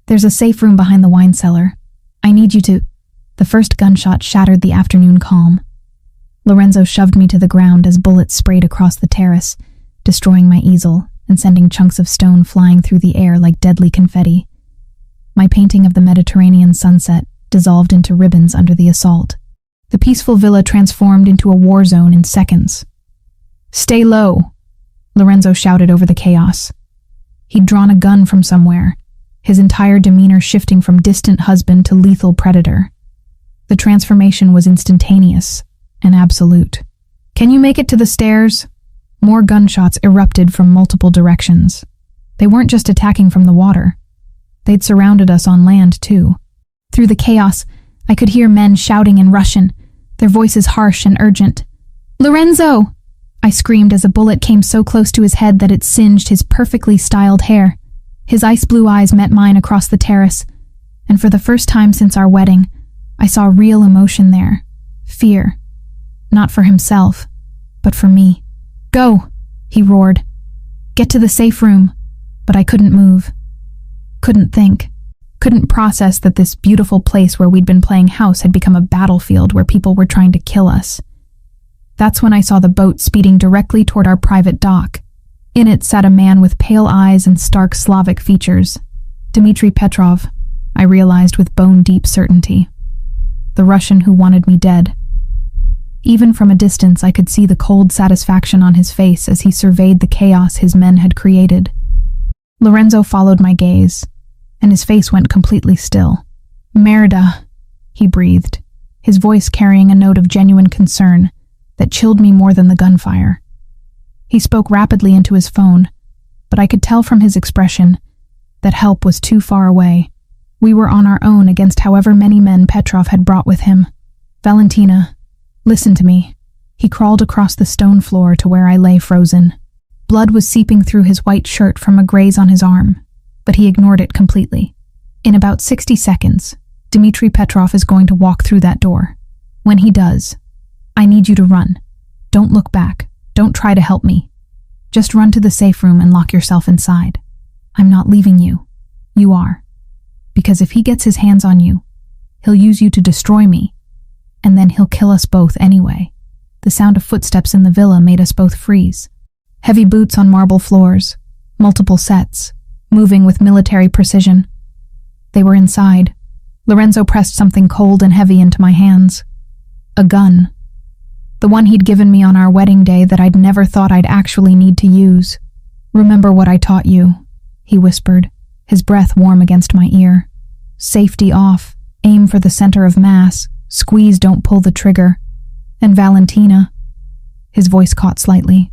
"There's a safe room behind the wine cellar. I need you to—" The first gunshot shattered the afternoon calm. Lorenzo shoved me to the ground as bullets sprayed across the terrace, destroying my easel and sending chunks of stone flying through the air like deadly confetti. My painting of the Mediterranean sunset dissolved into ribbons under the assault. The peaceful villa transformed into a war zone in seconds. "Stay low," Lorenzo shouted over the chaos. He'd drawn a gun from somewhere, his entire demeanor shifting from distant husband to lethal predator. The transformation was instantaneous and absolute. "Can you make it to the stairs?" More gunshots erupted from multiple directions. They weren't just attacking from the water. They'd surrounded us on land, too. Through the chaos, I could hear men shouting in Russian, their voices harsh and urgent. "Lorenzo!" I screamed as a bullet came so close to his head that it singed his perfectly styled hair. His ice-blue eyes met mine across the terrace, and for the first time since our wedding, I saw real emotion there. Fear. Not for himself, but for me. "Go!" he roared. "Get to the safe room." But I couldn't move. Couldn't think. Couldn't process that this beautiful place where we'd been playing house had become a battlefield where people were trying to kill us. That's when I saw the boat speeding directly toward our private dock. In it sat a man with pale eyes and stark Slavic features. Dmitry Petrov, I realized with bone-deep certainty. The Russian who wanted me dead. Even from a distance, I could see the cold satisfaction on his face as he surveyed the chaos his men had created. Lorenzo followed my gaze, and his face went completely still. "Merda," he breathed, his voice carrying a note of genuine concern that chilled me more than the gunfire. He spoke rapidly into his phone, but I could tell from his expression that help was too far away. We were on our own against however many men Petrov had brought with him. "Valentina, listen to me." He crawled across the stone floor to where I lay frozen. Blood was seeping through his white shirt from a graze on his arm, but he ignored it completely. "In about 60 seconds, Dmitry Petrov is going to walk through that door. When he does, I need you to run. Don't look back. Don't try to help me. Just run to the safe room and lock yourself inside. I'm not leaving you. You are. Because if he gets his hands on you, he'll use you to destroy me, and then he'll kill us both anyway." The sound of footsteps in the villa made us both freeze. Heavy boots on marble floors, multiple sets, moving with military precision. They were inside. Lorenzo pressed something cold and heavy into my hands. A gun. The one he'd given me on our wedding day that I'd never thought I'd actually need to use. "Remember what I taught you," he whispered, his breath warm against my ear. "Safety off, aim for the center of mass, squeeze, don't pull the trigger. And Valentina," his voice caught slightly,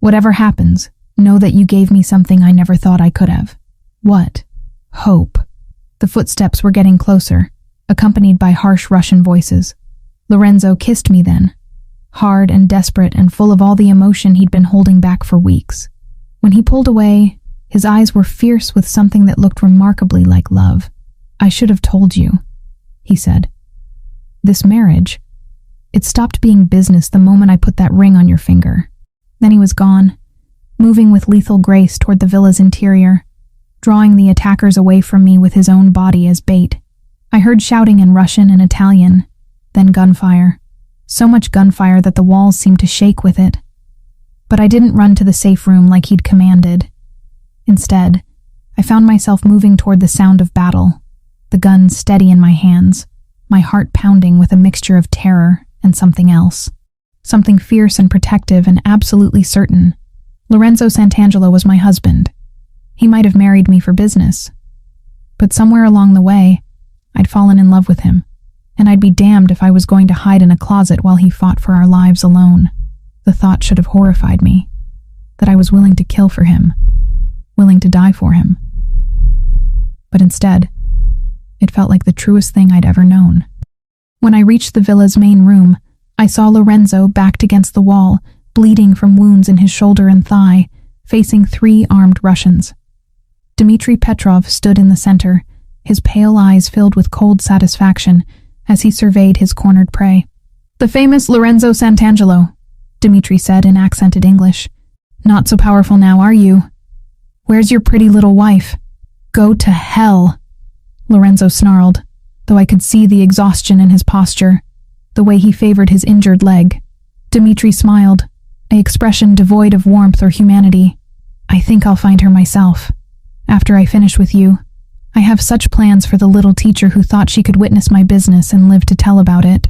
"whatever happens, know that you gave me something I never thought I could have." "What?" "Hope." The footsteps were getting closer, accompanied by harsh Russian voices. Lorenzo kissed me then, hard and desperate and full of all the emotion he'd been holding back for weeks. When he pulled away, his eyes were fierce with something that looked remarkably like love. "I should have told you," he said. "This marriage, it stopped being business the moment I put that ring on your finger." Then he was gone, moving with lethal grace toward the villa's interior, drawing the attackers away from me with his own body as bait. I heard shouting in Russian and Italian, then gunfire. So much gunfire that the walls seemed to shake with it. But I didn't run to the safe room like he'd commanded. Instead, I found myself moving toward the sound of battle, the gun steady in my hands, my heart pounding with a mixture of terror and something else. Something fierce and protective and absolutely certain. Lorenzo Santangelo was my husband. He might have married me for business. But somewhere along the way, I'd fallen in love with him, and I'd be damned if I was going to hide in a closet while he fought for our lives alone. The thought should have horrified me, that I was willing to kill for him, willing to die for him. But instead, it felt like the truest thing I'd ever known. When I reached the villa's main room, I saw Lorenzo backed against the wall, bleeding from wounds in his shoulder and thigh, facing 3 armed Russians. Dmitry Petrov stood in the center, his pale eyes filled with cold satisfaction as he surveyed his cornered prey. "The famous Lorenzo Santangelo," Dmitry said in accented English. "Not so powerful now, are you? Where's your pretty little wife?" "Go to hell," Lorenzo snarled, though I could see the exhaustion in his posture, the way he favored his injured leg. Dmitry smiled, an expression devoid of warmth or humanity. "I think I'll find her myself. After I finish with you, I have such plans for the little teacher who thought she could witness my business and live to tell about it."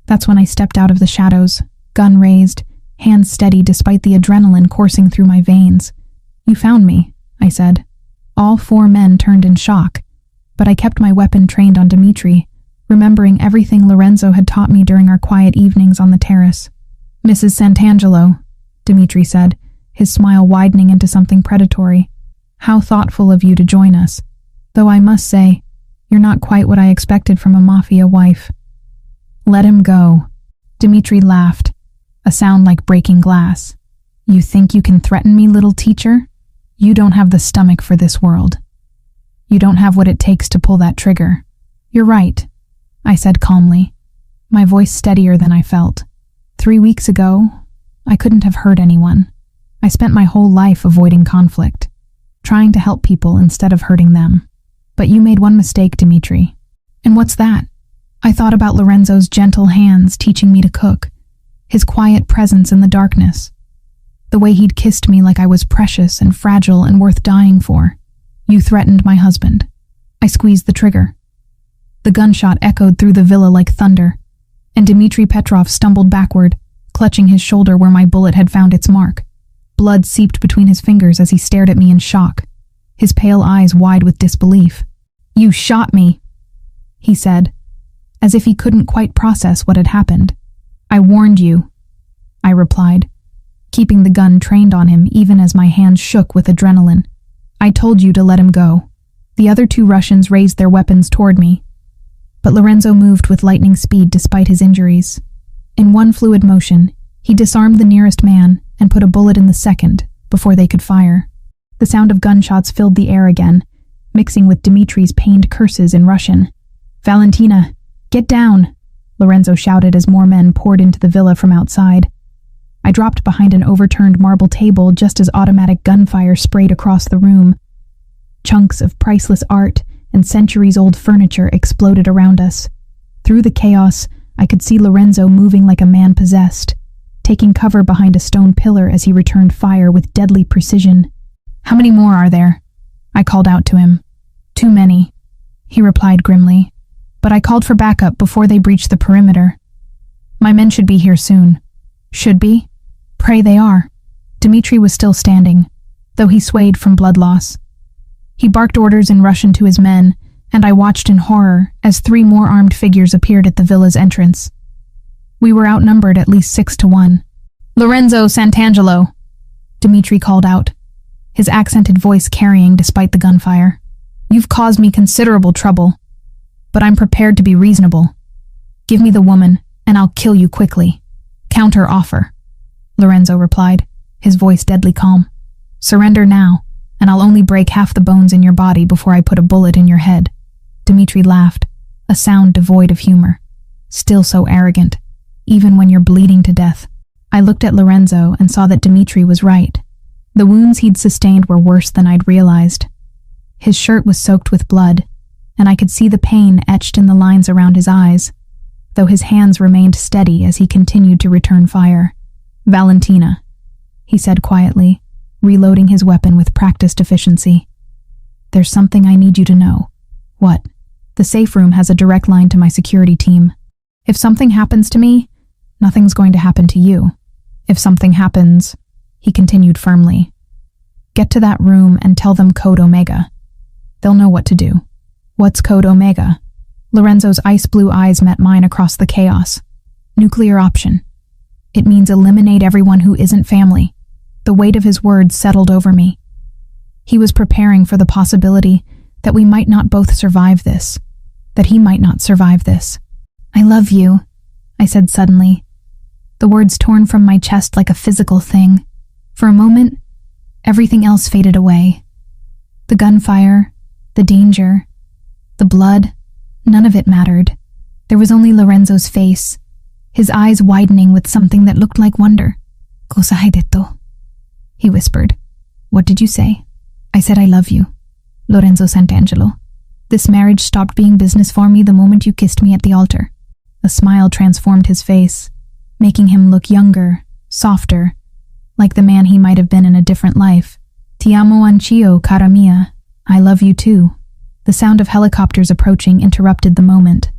That's when I stepped out of the shadows, gun raised, hands steady despite the adrenaline coursing through my veins. "You found me," I said. All 4 men turned in shock, but I kept my weapon trained on Dmitry, remembering everything Lorenzo had taught me during our quiet evenings on the terrace. "Mrs. Santangelo," Dmitry said, his smile widening into something predatory. "How thoughtful of you to join us. Though I must say, you're not quite what I expected from a Mafia wife." "Let him go." Dmitri laughed, a sound like breaking glass. "You think you can threaten me, little teacher? You don't have the stomach for this world. You don't have what it takes to pull that trigger." "You're right," I said calmly, my voice steadier than I felt. 3 weeks ago, I couldn't have hurt anyone. I spent my whole life avoiding conflict, trying to help people instead of hurting them. But you made one mistake, Dmitri. "And what's that?" I thought about Lorenzo's gentle hands teaching me to cook, his quiet presence in the darkness, the way he'd kissed me like I was precious and fragile and worth dying for. "You threatened my husband." I squeezed the trigger. The gunshot echoed through the villa like thunder, and Dmitri Petrov stumbled backward, clutching his shoulder where my bullet had found its mark. Blood seeped between his fingers as he stared at me in shock, his pale eyes wide with disbelief. "You shot me," he said, as if he couldn't quite process what had happened. "I warned you," I replied, keeping the gun trained on him even as my hands shook with adrenaline. "I told you to let him go." The other 2 Russians raised their weapons toward me, but Lorenzo moved with lightning speed despite his injuries. In one fluid motion, he disarmed the nearest man and put a bullet in the second before they could fire. The sound of gunshots filled the air again, mixing with Dmitri's pained curses in Russian. "Valentina, get down!" Lorenzo shouted as more men poured into the villa from outside. I dropped behind an overturned marble table just as automatic gunfire sprayed across the room. Chunks of priceless art and centuries-old furniture exploded around us. Through the chaos, I could see Lorenzo moving like a man possessed, taking cover behind a stone pillar as he returned fire with deadly precision. "How many more are there?" I called out to him. "Too many," he replied grimly, "but I called for backup before they breached the perimeter. My men should be here soon." "Should be? Pray they are." Dmitri was still standing, though he swayed from blood loss. He barked orders in Russian to his men, and I watched in horror as 3 more armed figures appeared at the villa's entrance. We were outnumbered at least 6-1. "Lorenzo Sant'Angelo," Dmitri called out, his accented voice carrying despite the gunfire. "You've caused me considerable trouble, but I'm prepared to be reasonable. Give me the woman, and I'll kill you quickly." "Counter offer," Lorenzo replied, his voice deadly calm. "Surrender now, and I'll only break half the bones in your body before I put a bullet in your head." Dmitri laughed, a sound devoid of humor. Still so arrogant, even when you're bleeding to death. I looked at Lorenzo and saw that Dmitri was right. The wounds he'd sustained were worse than I'd realized. His shirt was soaked with blood, and I could see the pain etched in the lines around his eyes, though his hands remained steady as he continued to return fire. "Valentina," he said quietly, reloading his weapon with practiced efficiency. "There's something I need you to know." "What?" "The safe room has a direct line to my security team. If something happens to me, nothing's going to happen to you. If something happens," he continued firmly, "get to that room and tell them Code Omega. They'll know what to do." "What's Code Omega?" Lorenzo's ice-blue eyes met mine across the chaos. "Nuclear option. It means eliminate everyone who isn't family." The weight of his words settled over me. He was preparing for the possibility that we might not both survive this, that he might not survive this. "I love you," I said suddenly, the words torn from my chest like a physical thing. For a moment, everything else faded away. The gunfire, the danger, the blood, none of it mattered. There was only Lorenzo's face, his eyes widening with something that looked like wonder. "Cosa hai detto?" he whispered. "What did you say?" "I said I love you, Lorenzo Sant'Angelo. This marriage stopped being business for me the moment you kissed me at the altar." A smile transformed his face, making him look younger, softer, like the man he might have been in a different life. "Ti amo anch'io, cara mia. I love you too." The sound of helicopters approaching interrupted the moment.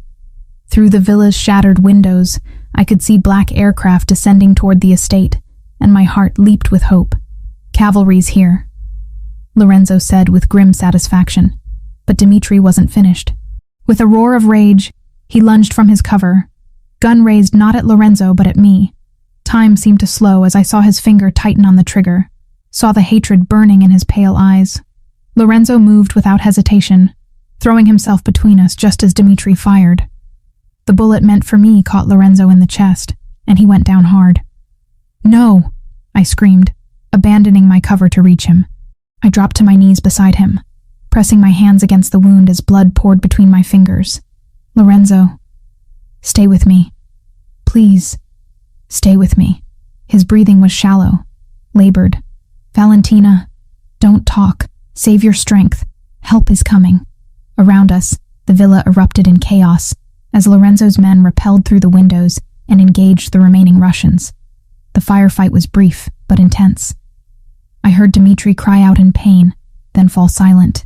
Through the villa's shattered windows, I could see black aircraft descending toward the estate, and my heart leaped with hope. "Cavalry's here," Lorenzo said with grim satisfaction. But Dmitri wasn't finished. With a roar of rage, he lunged from his cover, gun raised not at Lorenzo but at me. Time seemed to slow as I saw his finger tighten on the trigger. saw the hatred burning in his pale eyes. Lorenzo moved without hesitation, throwing himself between us just as Dimitri fired. The bullet meant for me caught Lorenzo in the chest, and he went down hard. "No!" I screamed, abandoning my cover to reach him. I dropped to my knees beside him, pressing my hands against the wound as blood poured between my fingers. "Lorenzo, stay with me. Please, stay with me." His breathing was shallow, labored. "Valentina, don't talk. Save your strength. Help is coming." Around us, the villa erupted in chaos as Lorenzo's men repelled through the windows and engaged the remaining Russians. The firefight was brief but intense. I heard Dimitri cry out in pain, then fall silent.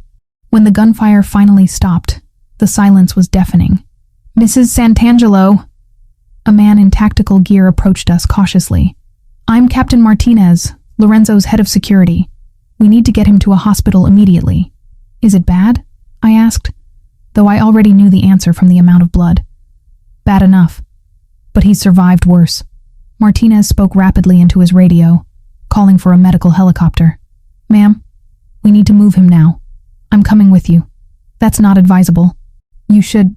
When the gunfire finally stopped, the silence was deafening. "Mrs. Santangelo!" A man in tactical gear approached us cautiously. "I'm Captain Martinez, Lorenzo's head of security. We need to get him to a hospital immediately." "Is it bad?" I asked, though I already knew the answer from the amount of blood. "Bad enough, but he's survived worse." Martinez spoke rapidly into his radio, calling for a medical helicopter. "Ma'am, we need to move him now. I'm coming with you." "That's not advisable." "You should—"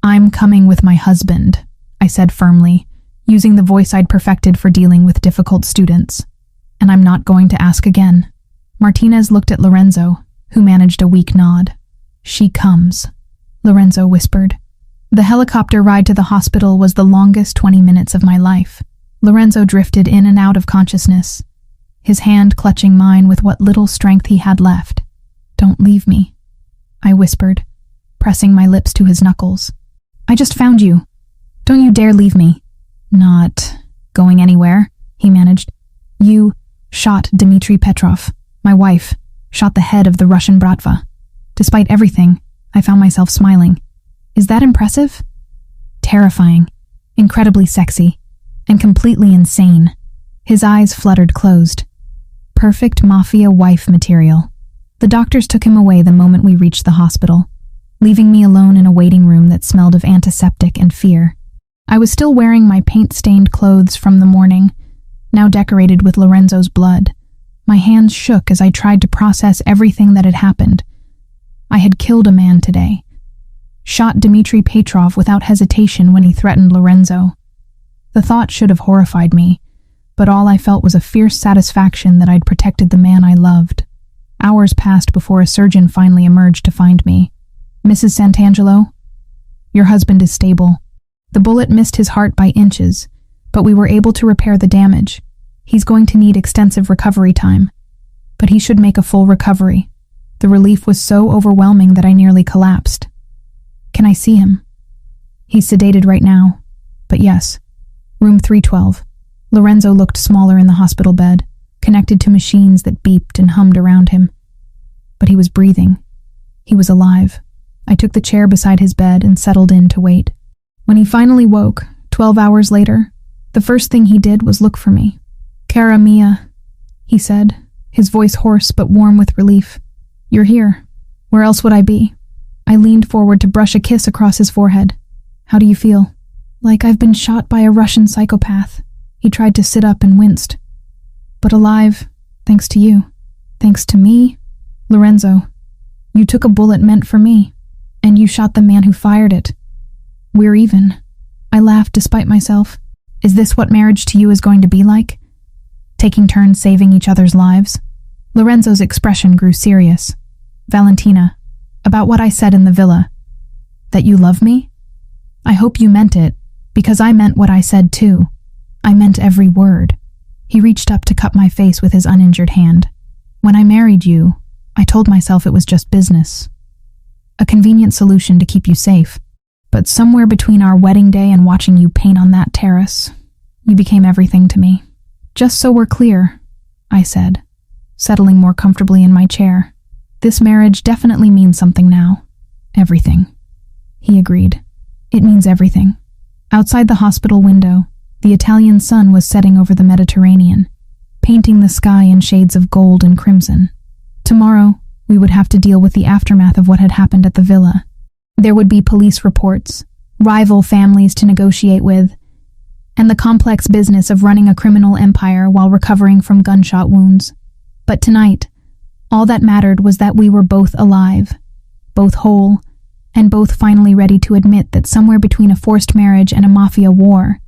"I'm coming with my husband," I said firmly, using the voice I'd perfected for dealing with difficult students. "And I'm not going to ask again." Martinez looked at Lorenzo, who managed a weak nod. "She comes," Lorenzo whispered. The helicopter ride to the hospital was the longest 20 minutes of my life. Lorenzo drifted in and out of consciousness, his hand clutching mine with what little strength he had left. "Don't leave me," I whispered, pressing my lips to his knuckles. "I just found you. Don't you dare leave me." "Not going anywhere," he managed. "You shot Dmitri Petrov, my wife, shot the head of the Russian Bratva." Despite everything, I found myself smiling. Is that impressive? Terrifying, incredibly sexy, and completely insane. His eyes fluttered closed. Perfect Mafia wife material. The doctors took him away the moment we reached the hospital, leaving me alone in a waiting room that smelled of antiseptic and fear. I was still wearing my paint-stained clothes from the morning, now decorated with Lorenzo's blood. My hands shook as I tried to process everything that had happened. I had killed a man today. Shot Dmitri Petrov without hesitation when he threatened Lorenzo. The thought should have horrified me, but all I felt was a fierce satisfaction that I'd protected the man I loved. Hours passed before a surgeon finally emerged to find me. "Mrs. Santangelo, your husband is stable." The bullet missed his heart by inches, but we were able to repair the damage. He's going to need extensive recovery time, but he should make a full recovery. The relief was so overwhelming that I nearly collapsed. "Can I see him?" "He's sedated right now, but yes. Room 312. Lorenzo looked smaller in the hospital bed, connected to machines that beeped and hummed around him. But he was breathing. He was alive. I took the chair beside his bed and settled in to wait. When he finally woke, 12 hours later, the first thing he did was look for me. "Cara mia," he said, his voice hoarse but warm with relief. "You're here. Where else would I be?" I leaned forward to brush a kiss across his forehead. "How do you feel?" "Like I've been shot by a Russian psychopath." He tried to sit up and winced. "But alive, thanks to you." "Thanks to me?" "Lorenzo, you took a bullet meant for me, and you shot the man who fired it. We're even." I laughed despite myself. "Is this what marriage to you is going to be like? Taking turns saving each other's lives?" Lorenzo's expression grew serious. "Valentina, about what I said in the villa. That you love me? I hope you meant it, because I meant what I said too. I meant every word." He reached up to cup my face with his uninjured hand. "When I married you, I told myself it was just business. A convenient solution to keep you safe. But somewhere between our wedding day and watching you paint on that terrace, you became everything to me." "Just so we're clear," I said, settling more comfortably in my chair. "This marriage definitely means something now." "Everything," he agreed. "It means everything." Outside the hospital window, the Italian sun was setting over the Mediterranean, painting the sky in shades of gold and crimson. Tomorrow, we would have to deal with the aftermath of what had happened at the villa. There would be police reports, rival families to negotiate with, and the complex business of running a criminal empire while recovering from gunshot wounds. But tonight, all that mattered was that we were both alive, both whole, and both finally ready to admit that somewhere between a forced marriage and a mafia war,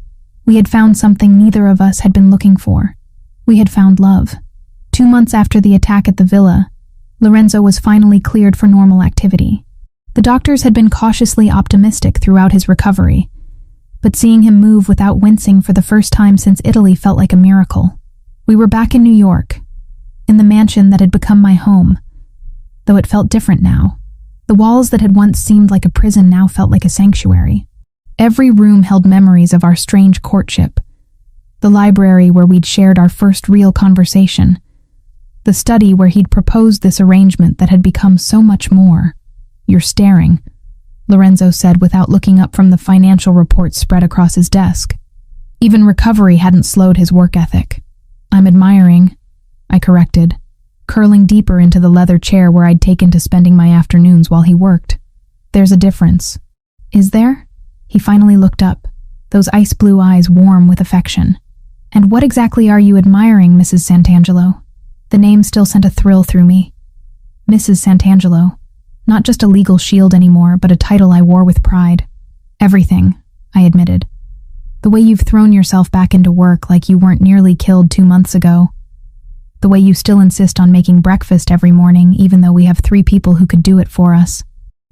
we had found something neither of us had been looking for. We had found love. 2 months after the attack at the villa, Lorenzo was finally cleared for normal activity. The doctors had been cautiously optimistic throughout his recovery, but seeing him move without wincing for the first time since Italy felt like a miracle. We were back in New York, in the mansion that had become my home, though it felt different now. The walls that had once seemed like a prison now felt like a sanctuary. Every room held memories of our strange courtship. The library where we'd shared our first real conversation. The study where he'd proposed this arrangement that had become so much more. "You're staring," Lorenzo said without looking up from the financial reports spread across his desk. Even recovery hadn't slowed his work ethic. "I'm admiring," I corrected, curling deeper into the leather chair where I'd taken to spending my afternoons while he worked. "There's a difference." "Is there?" He finally looked up, those ice-blue eyes warm with affection. "And what exactly are you admiring, Mrs. Santangelo?" The name still sent a thrill through me. Mrs. Santangelo. Not just a legal shield anymore, but a title I wore with pride. "Everything," I admitted. "The way you've thrown yourself back into work like you weren't nearly killed 2 months ago. The way you still insist on making breakfast every morning, even though we have 3 people who could do it for us.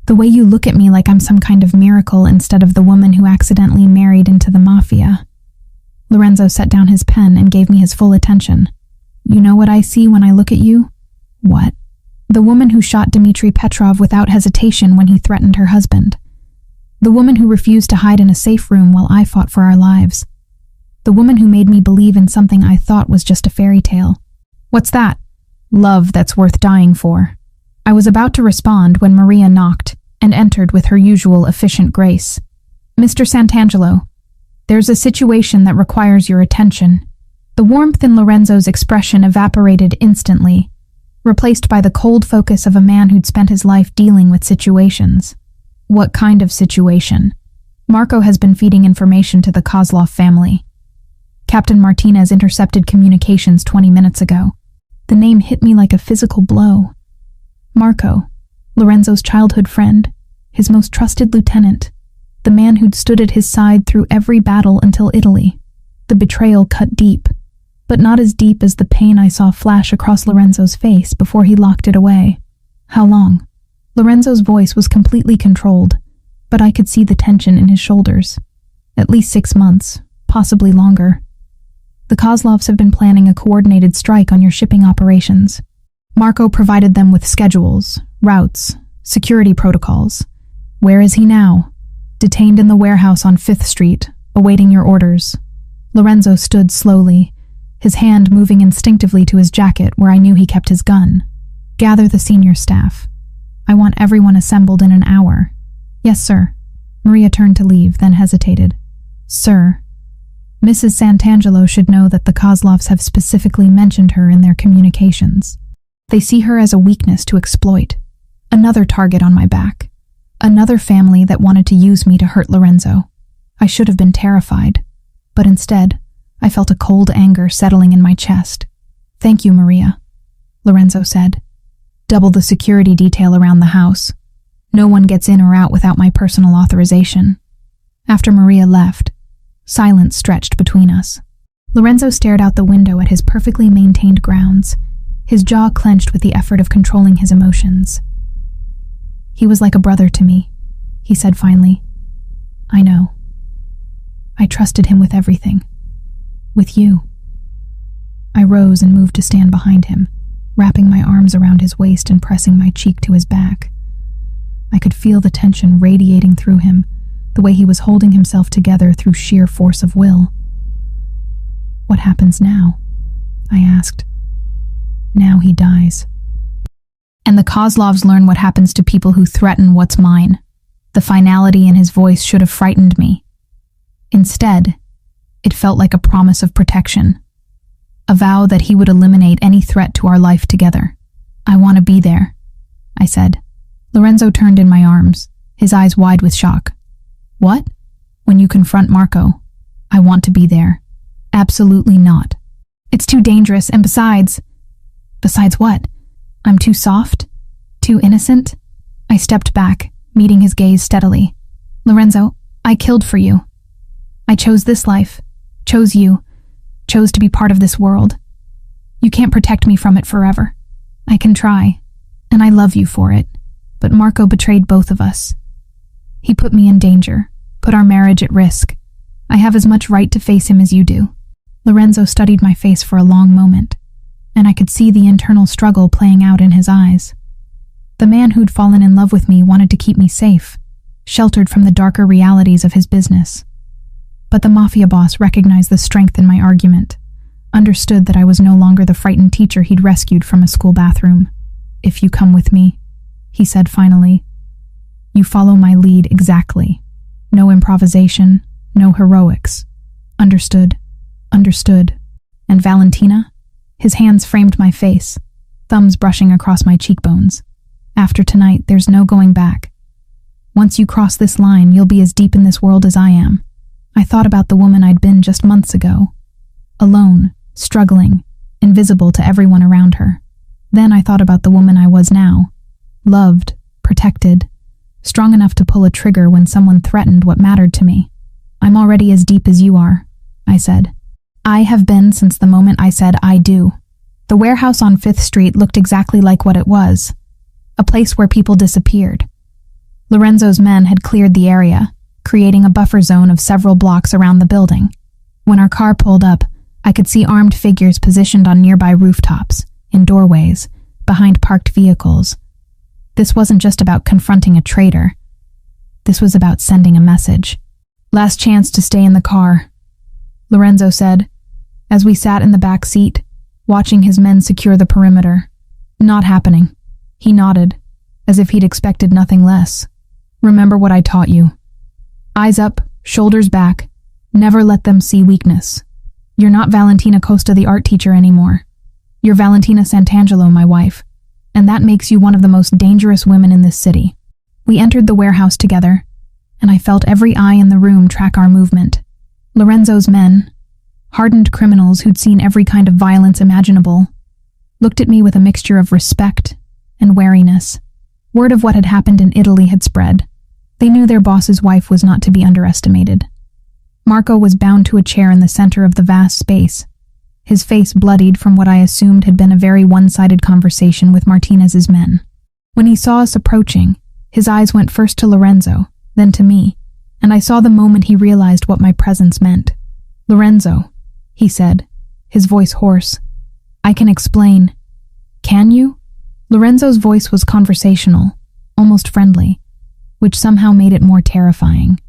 The way you look at me like I'm some kind of miracle instead of the woman who accidentally married into the Mafia." Lorenzo set down his pen and gave me his full attention. "You know what I see when I look at you?" "What?" "The woman who shot Dmitry Petrov without hesitation when he threatened her husband. The woman who refused to hide in a safe room while I fought for our lives. The woman who made me believe in something I thought was just a fairy tale." "What's that?" "Love that's worth dying for." I was about to respond when Maria knocked and entered with her usual efficient grace. "Mr. Santangelo, there's a situation that requires your attention." The warmth in Lorenzo's expression evaporated instantly, replaced by the cold focus of a man who'd spent his life dealing with situations. "What kind of situation?" "Marco has been feeding information to the Kozlov family. Captain Martinez intercepted communications 20 minutes ago." The name hit me like a physical blow. Marco, Lorenzo's childhood friend, his most trusted lieutenant, the man who'd stood at his side through every battle until Italy. The betrayal cut deep, but not as deep as the pain I saw flash across Lorenzo's face before he locked it away. "How long?" Lorenzo's voice was completely controlled, but I could see the tension in his shoulders. "At least 6 months, possibly longer. The Kozlovs have been planning a coordinated strike on your shipping operations. Marco provided them with schedules, routes, security protocols. Where is he now?" "Detained in the warehouse on 5th Street, awaiting your orders." Lorenzo stood slowly, his hand moving instinctively to his jacket where I knew he kept his gun. "Gather the senior staff. I want everyone assembled in an hour." "Yes, sir." Maria turned to leave, then hesitated. "Sir, Mrs. Santangelo should know that the Kozlovs have specifically mentioned her in their communications. They see her as a weakness to exploit. Another target on my back. Another family that wanted to use me to hurt Lorenzo. I should have been terrified, but instead, I felt a cold anger settling in my chest. "Thank you, Maria," Lorenzo said. "Double the security detail around the house. No one gets in or out without my personal authorization." After Maria left, silence stretched between us. Lorenzo stared out the window at his perfectly maintained grounds, his jaw clenched with the effort of controlling his emotions. "He was like a brother to me," he said finally. "I know. I trusted him with everything. With you." I rose and moved to stand behind him, wrapping my arms around his waist and pressing my cheek to his back. I could feel the tension radiating through him, the way he was holding himself together through sheer force of will. "What happens now?" I asked. "Now he dies. And the Kozlovs learn what happens to people who threaten what's mine." The finality in his voice should have frightened me. Instead, it felt like a promise of protection, a vow that he would eliminate any threat to our life together. "I want to be there," I said. Lorenzo turned in my arms, his eyes wide with shock. "What?" "When you confront Marco, I want to be there." "Absolutely not. It's too dangerous, and besides..." Besides what? I'm too soft? Too innocent? I stepped back, meeting his gaze steadily. Lorenzo, I killed for you. I chose this life, chose you, chose to be part of this world. You can't protect me from it forever. I can try, and I love you for it, but Marco betrayed both of us. He put me in danger, put our marriage at risk. I have as much right to face him as you do. Lorenzo studied my face for a long moment, and I could see the internal struggle playing out in his eyes. The man who'd fallen in love with me wanted to keep me safe, sheltered from the darker realities of his business. But the Mafia boss recognized the strength in my argument, understood that I was no longer the frightened teacher he'd rescued from a school bathroom. If you come with me, he said finally, you follow my lead exactly. No improvisation, no heroics. Understood, understood. And Valentina? His hands framed my face, thumbs brushing across my cheekbones. After tonight, there's no going back. Once you cross this line, you'll be as deep in this world as I am. I thought about the woman I'd been just months ago. Alone, struggling, invisible to everyone around her. Then I thought about the woman I was now. Loved, protected, strong enough to pull a trigger when someone threatened what mattered to me. I'm already as deep as you are, I said. I have been since the moment I said I do. The warehouse on 5th Street looked exactly like what it was. A place where people disappeared. Lorenzo's men had cleared the area, creating a buffer zone of several blocks around the building. When our car pulled up, I could see armed figures positioned on nearby rooftops, in doorways, behind parked vehicles. This wasn't just about confronting a traitor. This was about sending a message. Last chance to stay in the car, Lorenzo said, as we sat in the back seat, watching his men secure the perimeter. Not happening. He nodded, as if he'd expected nothing less. Remember what I taught you. Eyes up, shoulders back. Never let them see weakness. You're not Valentina Costa, the art teacher, anymore. You're Valentina Santangelo, my wife, and that makes you one of the most dangerous women in this city. We entered the warehouse together, and I felt every eye in the room track our movement. Lorenzo's men, hardened criminals who'd seen every kind of violence imaginable, looked at me with a mixture of respect and wariness. Word of what had happened in Italy had spread. They knew their boss's wife was not to be underestimated. Marco was bound to a chair in the center of the vast space, his face bloodied from what I assumed had been a very one-sided conversation with Martinez's men. When he saw us approaching, his eyes went first to Lorenzo, then to me, and I saw the moment he realized what my presence meant. Lorenzo, he said, his voice hoarse. I can explain. Can you? Lorenzo's voice was conversational, almost friendly, which somehow made it more terrifying.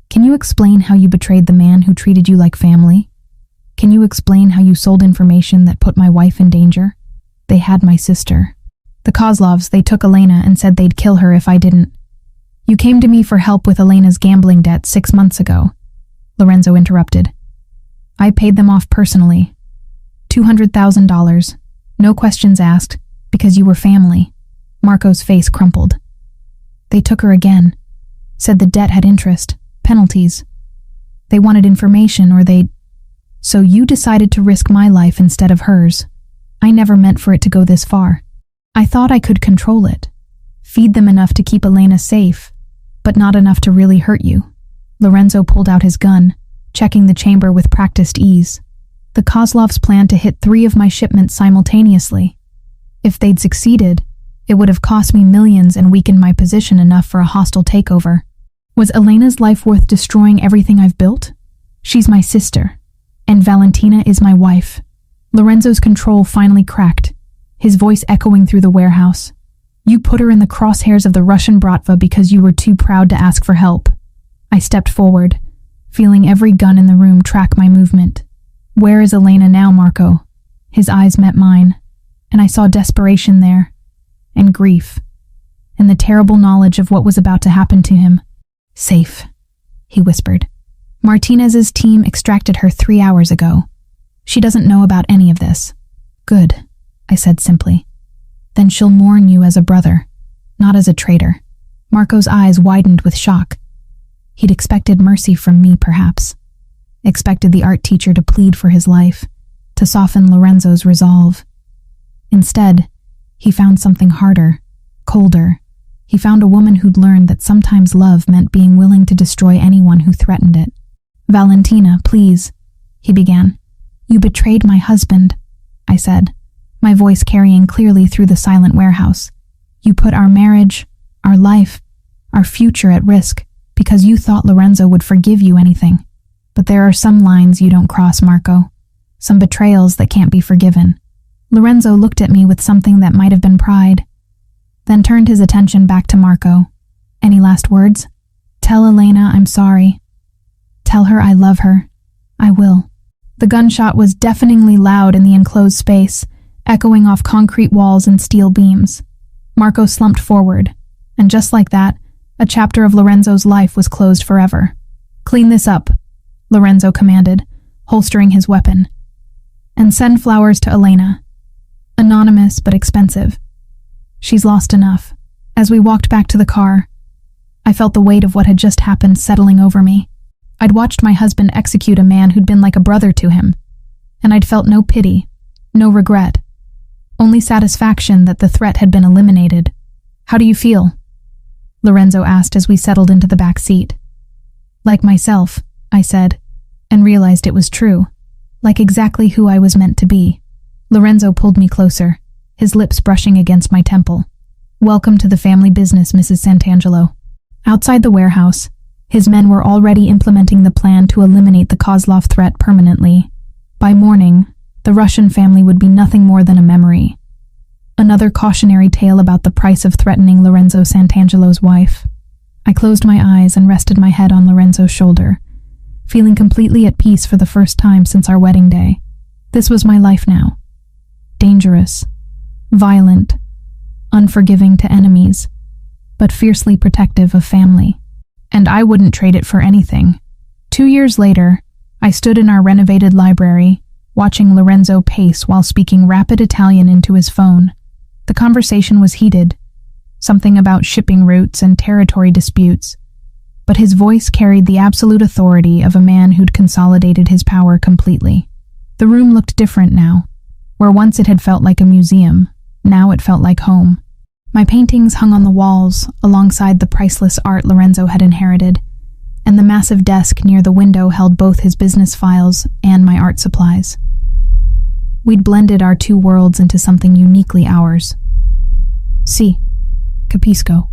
Can you explain how you betrayed the man who treated you like family? Can you explain how you sold information that put my wife in danger? They had my sister. The Kozlovs, they took Elena and said they'd kill her if I didn't. You came to me for help with Elena's gambling debt 6 months ago, Lorenzo interrupted. I paid them off personally. $200,000, no questions asked, because you were family. Marco's face crumpled. They took her again, said the debt had interest, penalties. They wanted information or they'd... So you decided to risk my life instead of hers. I never meant for it to go this far. I thought I could control it. Feed them enough to keep Elena safe, but not enough to really hurt you. Lorenzo pulled out his gun, checking the chamber with practiced ease. The Kozlovs planned to hit 3 of my shipments simultaneously. If they'd succeeded, it would have cost me millions and weakened my position enough for a hostile takeover. Was Elena's life worth destroying everything I've built? She's my sister, and Valentina is my wife. Lorenzo's control finally cracked, his voice echoing through the warehouse. You put her in the crosshairs of the Russian Bratva because you were too proud to ask for help. I stepped forward, feeling every gun in the room track my movement. Where is Elena now, Marco? His eyes met mine, and I saw desperation there, and grief, and the terrible knowledge of what was about to happen to him. Safe, he whispered. Martinez's team extracted her 3 hours ago. She doesn't know about any of this. Good, I said simply. Then she'll mourn you as a brother, not as a traitor. Marco's eyes widened with shock. He'd expected mercy from me, perhaps. Expected the art teacher to plead for his life, to soften Lorenzo's resolve. Instead, he found something harder, colder. He found a woman who'd learned that sometimes love meant being willing to destroy anyone who threatened it. "Valentina, please," he began. "You betrayed my husband," I said, my voice carrying clearly through the silent warehouse. "You put our marriage, our life, our future at risk because you thought Lorenzo would forgive you anything. But there are some lines you don't cross, Marco. Some betrayals that can't be forgiven." Lorenzo looked at me with something that might have been pride, then turned his attention back to Marco. "Any last words?" "Tell Elena I'm sorry. Tell her I love her. I will." The gunshot was deafeningly loud in the enclosed space, echoing off concrete walls and steel beams. Marco slumped forward, and just like that, a chapter of Lorenzo's life was closed forever. "Clean this up," Lorenzo commanded, holstering his weapon. "And send flowers to Elena. Anonymous but expensive. She's lost enough." As we walked back to the car, I felt the weight of what had just happened settling over me. I'd watched my husband execute a man who'd been like a brother to him, and I'd felt no pity, no regret, only satisfaction that the threat had been eliminated. "How do you feel?" Lorenzo asked as we settled into the back seat. "Like myself," I said, and realized it was true, like exactly who I was meant to be. Lorenzo pulled me closer, his lips brushing against my temple. "Welcome to the family business, Mrs. Santangelo." Outside the warehouse, his men were already implementing the plan to eliminate the Kozlov threat permanently. By morning, the Russian family would be nothing more than a memory. Another cautionary tale about the price of threatening Lorenzo Santangelo's wife. I closed my eyes and rested my head on Lorenzo's shoulder, feeling completely at peace for the first time since our wedding day. This was my life now. Dangerous, violent, unforgiving to enemies, but fiercely protective of family. And I wouldn't trade it for anything. 2 years later, I stood in our renovated library, watching Lorenzo pace while speaking rapid Italian into his phone. The conversation was heated, something about shipping routes and territory disputes, but his voice carried the absolute authority of a man who'd consolidated his power completely. The room looked different now. Where once it had felt like a museum, now it felt like home. My paintings hung on the walls alongside the priceless art Lorenzo had inherited, and the massive desk near the window held both his business files and my art supplies. We'd blended our two worlds into something uniquely ours. "Si, capisco,"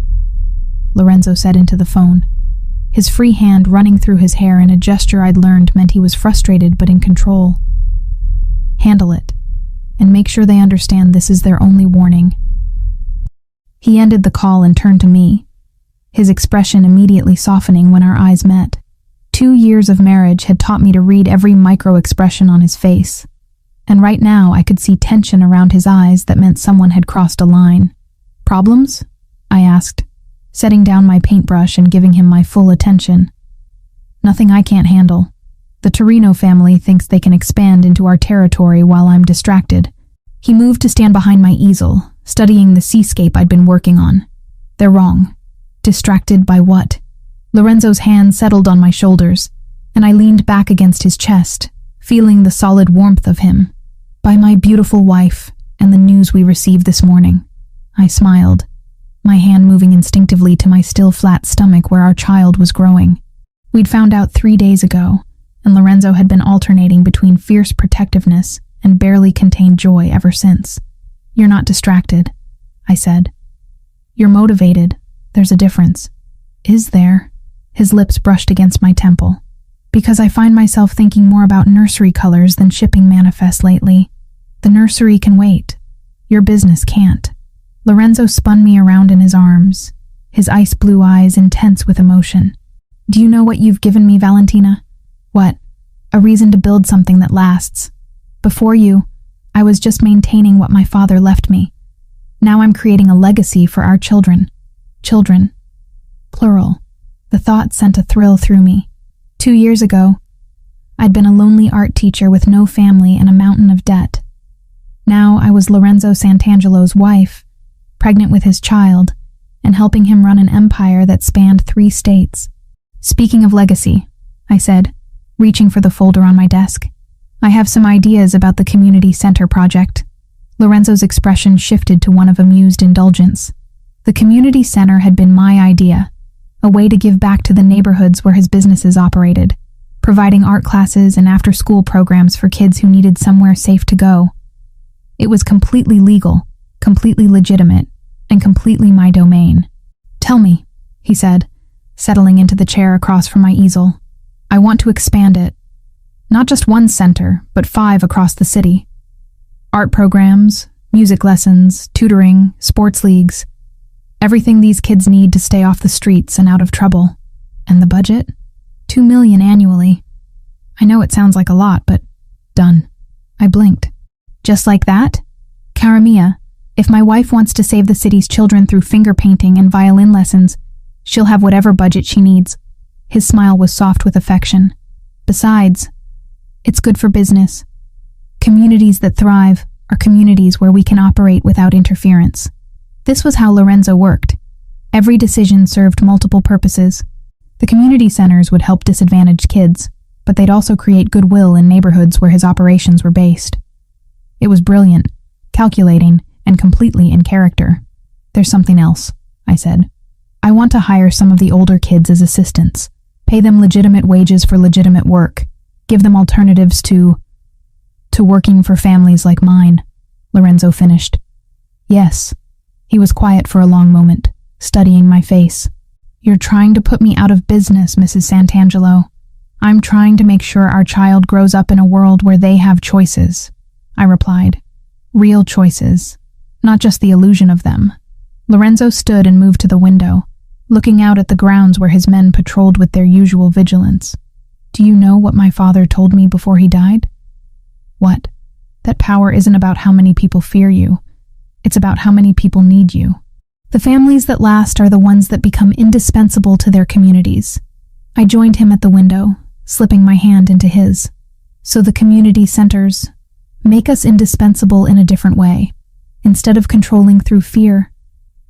Lorenzo said into the phone, his free hand running through his hair in a gesture I'd learned meant he was frustrated but in control. "Handle it. And make sure they understand this is their only warning." He ended the call and turned to me, his expression immediately softening when our eyes met. 2 years of marriage had taught me to read every micro-expression on his face, and right now I could see tension around his eyes that meant someone had crossed a line. "Problems?" I asked, setting down my paintbrush and giving him my full attention. "Nothing I can't handle. The Torino family thinks they can expand into our territory while I'm distracted." He moved to stand behind my easel, studying the seascape I'd been working on. "They're wrong. Distracted by what?" Lorenzo's hand settled on my shoulders, and I leaned back against his chest, feeling the solid warmth of him. "By my beautiful wife and the news we received this morning." I smiled, my hand moving instinctively to my still flat stomach where our child was growing. We'd found out 3 days ago, and Lorenzo had been alternating between fierce protectiveness and barely contained joy ever since. "You're not distracted," I said. "You're motivated. There's a difference." "Is there?" His lips brushed against my temple. "Because I find myself thinking more about nursery colors than shipping manifests lately. The nursery can wait. Your business can't." Lorenzo spun me around in his arms, his ice blue eyes intense with emotion. "Do you know what you've given me, Valentina?" "What?" "A reason to build something that lasts. Before you, I was just maintaining what my father left me. Now I'm creating a legacy for our children. Children. Plural." The thought sent a thrill through me. 2 years ago, I'd been a lonely art teacher with no family and a mountain of debt. Now I was Lorenzo Santangelo's wife, pregnant with his child, and helping him run an empire that spanned 3 states. "Speaking of legacy," I said, reaching for the folder on my desk, "I have some ideas about the community center project. Lorenzo's expression shifted to one of amused indulgence. The community center had been my idea, a way to give back to the neighborhoods where his businesses operated, providing art classes and after-school programs for kids who needed somewhere safe to go. It was completely legal, completely legitimate, and completely my domain. "Tell me," he said, settling into the chair across from my easel. "I want to expand it. Not just one center, but 5 across the city. Art programs, music lessons, tutoring, sports leagues. Everything these kids need to stay off the streets and out of trouble. And the budget? $2 million annually. I know it sounds like a lot, but done." I blinked. "Just like that? Karamia, if my wife wants to save the city's children through finger painting and violin lessons, she'll have whatever budget she needs." His smile was soft with affection. "Besides, it's good for business. Communities that thrive are communities where we can operate without interference." This was how Lorenzo worked. Every decision served multiple purposes. The community centers would help disadvantaged kids, but they'd also create goodwill in neighborhoods where his operations were based. It was brilliant, calculating, and completely in character. "There's something else," I said. "I want to hire some of the older kids as assistants, pay them legitimate wages for legitimate work, give them alternatives to working for families like mine," Lorenzo finished. "Yes." He was quiet for a long moment, studying my face. "You're trying to put me out of business, Mrs. Santangelo. I'm trying to make sure our child grows up in a world where they have choices," I replied. "Real choices, not just the illusion of them." Lorenzo stood and moved to the window, looking out at the grounds where his men patrolled with their usual vigilance. "Do you know what my father told me before he died?" "What?" "That power isn't about how many people fear you. It's about how many people need you. The families that last are the ones that become indispensable to their communities." I joined him at the window, slipping my hand into his. "So the community centers make us indispensable in a different way. Instead of controlling through fear,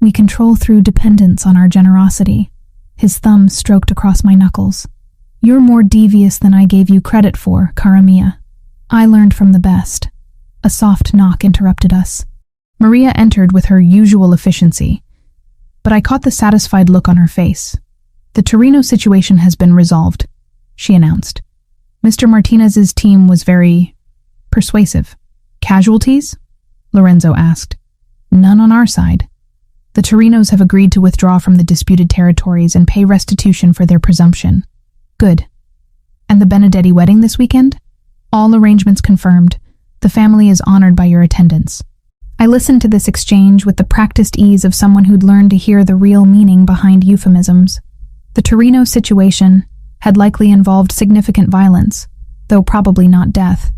we control through dependence on our generosity." His thumb stroked across my knuckles. "You're more devious than I gave you credit for, Karamia. I learned from the best." A soft knock interrupted us. Maria entered with her usual efficiency, but I caught the satisfied look on her face. "The Torino situation has been resolved," she announced. "Mr. Martinez's team was very persuasive." "Casualties?" Lorenzo asked. "None on our side. The Torinos have agreed to withdraw from the disputed territories and pay restitution for their presumption." "Good. And the Benedetti wedding this weekend?" "All arrangements confirmed. The family is honored by your attendance." I listened to this exchange with the practiced ease of someone who'd learned to hear the real meaning behind euphemisms. The Torino situation had likely involved significant violence, though probably not death.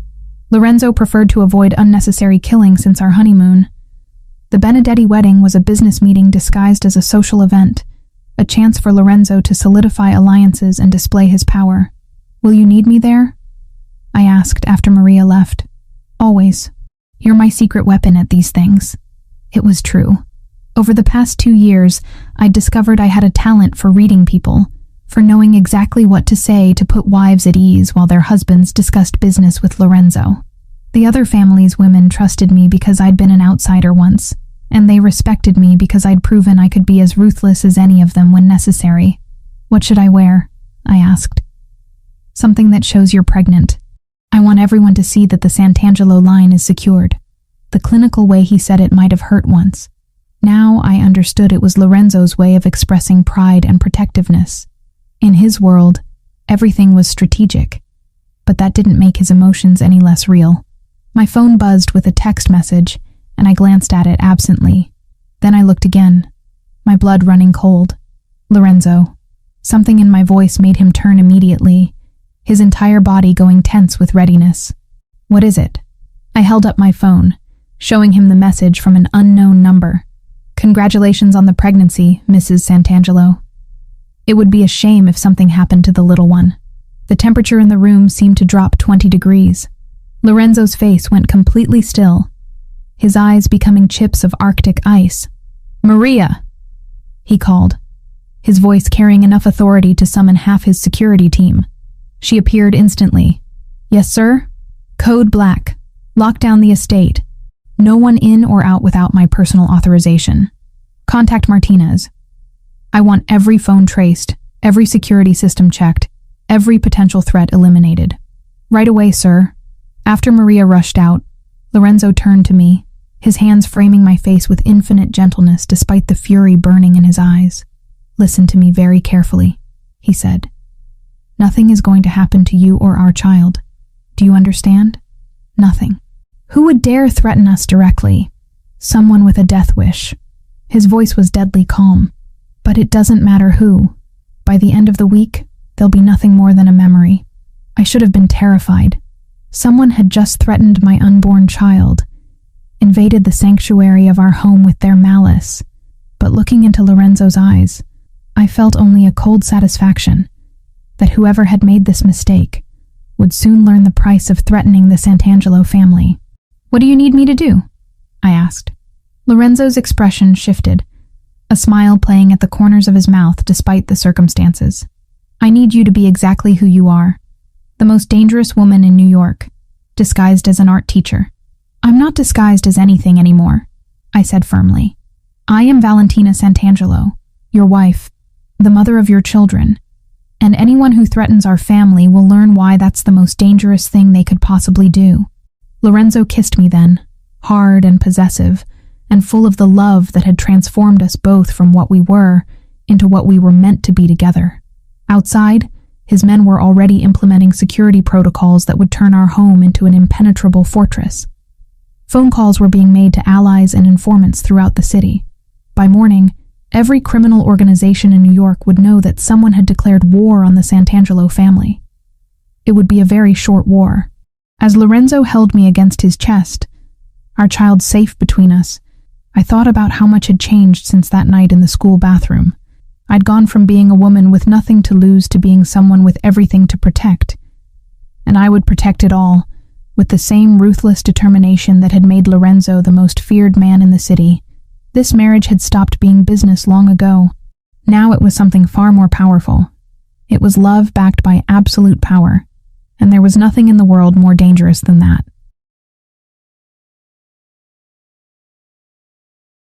Lorenzo preferred to avoid unnecessary killing since our honeymoon. The Benedetti wedding was a business meeting disguised as a social event, a chance for Lorenzo to solidify alliances and display his power. "Will you need me there?" I asked after Maria left. "Always. You're my secret weapon at these things." It was true. Over the past 2 years, I'd discovered I had a talent for reading people, for knowing exactly what to say to put wives at ease while their husbands discussed business with Lorenzo. The other family's women trusted me because I'd been an outsider once, and they respected me because I'd proven I could be as ruthless as any of them when necessary. "What should I wear?" I asked. "Something that shows you're pregnant. I want everyone to see that the Santangelo line is secured." The clinical way he said it might have hurt once. Now I understood it was Lorenzo's way of expressing pride and protectiveness. In his world, everything was strategic, but that didn't make his emotions any less real. My phone buzzed with a text message, and I glanced at it absently. Then I looked again, my blood running cold. Lorenzo. Something in my voice made him turn immediately, his entire body going tense with readiness. "What is it?" I held up my phone, showing him the message from an unknown number. "Congratulations on the pregnancy, Mrs. Santangelo. It would be a shame if something happened to the little one." The temperature in the room seemed to drop 20 degrees. Lorenzo's face went completely still, his eyes becoming chips of Arctic ice. "Maria!" he called, his voice carrying enough authority to summon half his security team. She appeared instantly. "Yes, sir?" "Code Black. Lock down the estate. No one in or out without my personal authorization. Contact Martinez. I want every phone traced, every security system checked, every potential threat eliminated. Right away, sir." After Maria rushed out, Lorenzo turned to me, his hands framing my face with infinite gentleness despite the fury burning in his eyes. "Listen to me very carefully," he said. "Nothing is going to happen to you or our child. Do you understand? Nothing. Who would dare threaten us directly? Someone with a death wish." His voice was deadly calm. "But it doesn't matter who. By the end of the week, there'll be nothing more than a memory. I should have been terrified. Someone had just threatened my unborn child, invaded the sanctuary of our home with their malice. But looking into Lorenzo's eyes, I felt only a cold satisfaction that whoever had made this mistake would soon learn the price of threatening the Santangelo family. "What do you need me to do?" I asked. Lorenzo's expression shifted, a smile playing at the corners of his mouth despite the circumstances. "I need you to be exactly who you are, the most dangerous woman in New York, disguised as an art teacher." "I'm not disguised as anything anymore," I said firmly. "I am Valentina Santangelo, your wife, the mother of your children, and anyone who threatens our family will learn why that's the most dangerous thing they could possibly do." Lorenzo kissed me then, hard and possessive, and full of the love that had transformed us both from what we were into what we were meant to be together. Outside, his men were already implementing security protocols that would turn our home into an impenetrable fortress. Phone calls were being made to allies and informants throughout the city. By morning, every criminal organization in New York would know that someone had declared war on the Santangelo family. It would be a very short war. As Lorenzo held me against his chest, our child safe between us, I thought about how much had changed since that night in the school bathroom. I'd gone from being a woman with nothing to lose to being someone with everything to protect. And I would protect it all, with the same ruthless determination that had made Lorenzo the most feared man in the city. This marriage had stopped being business long ago. Now it was something far more powerful. It was love backed by absolute power, and there was nothing in the world more dangerous than that.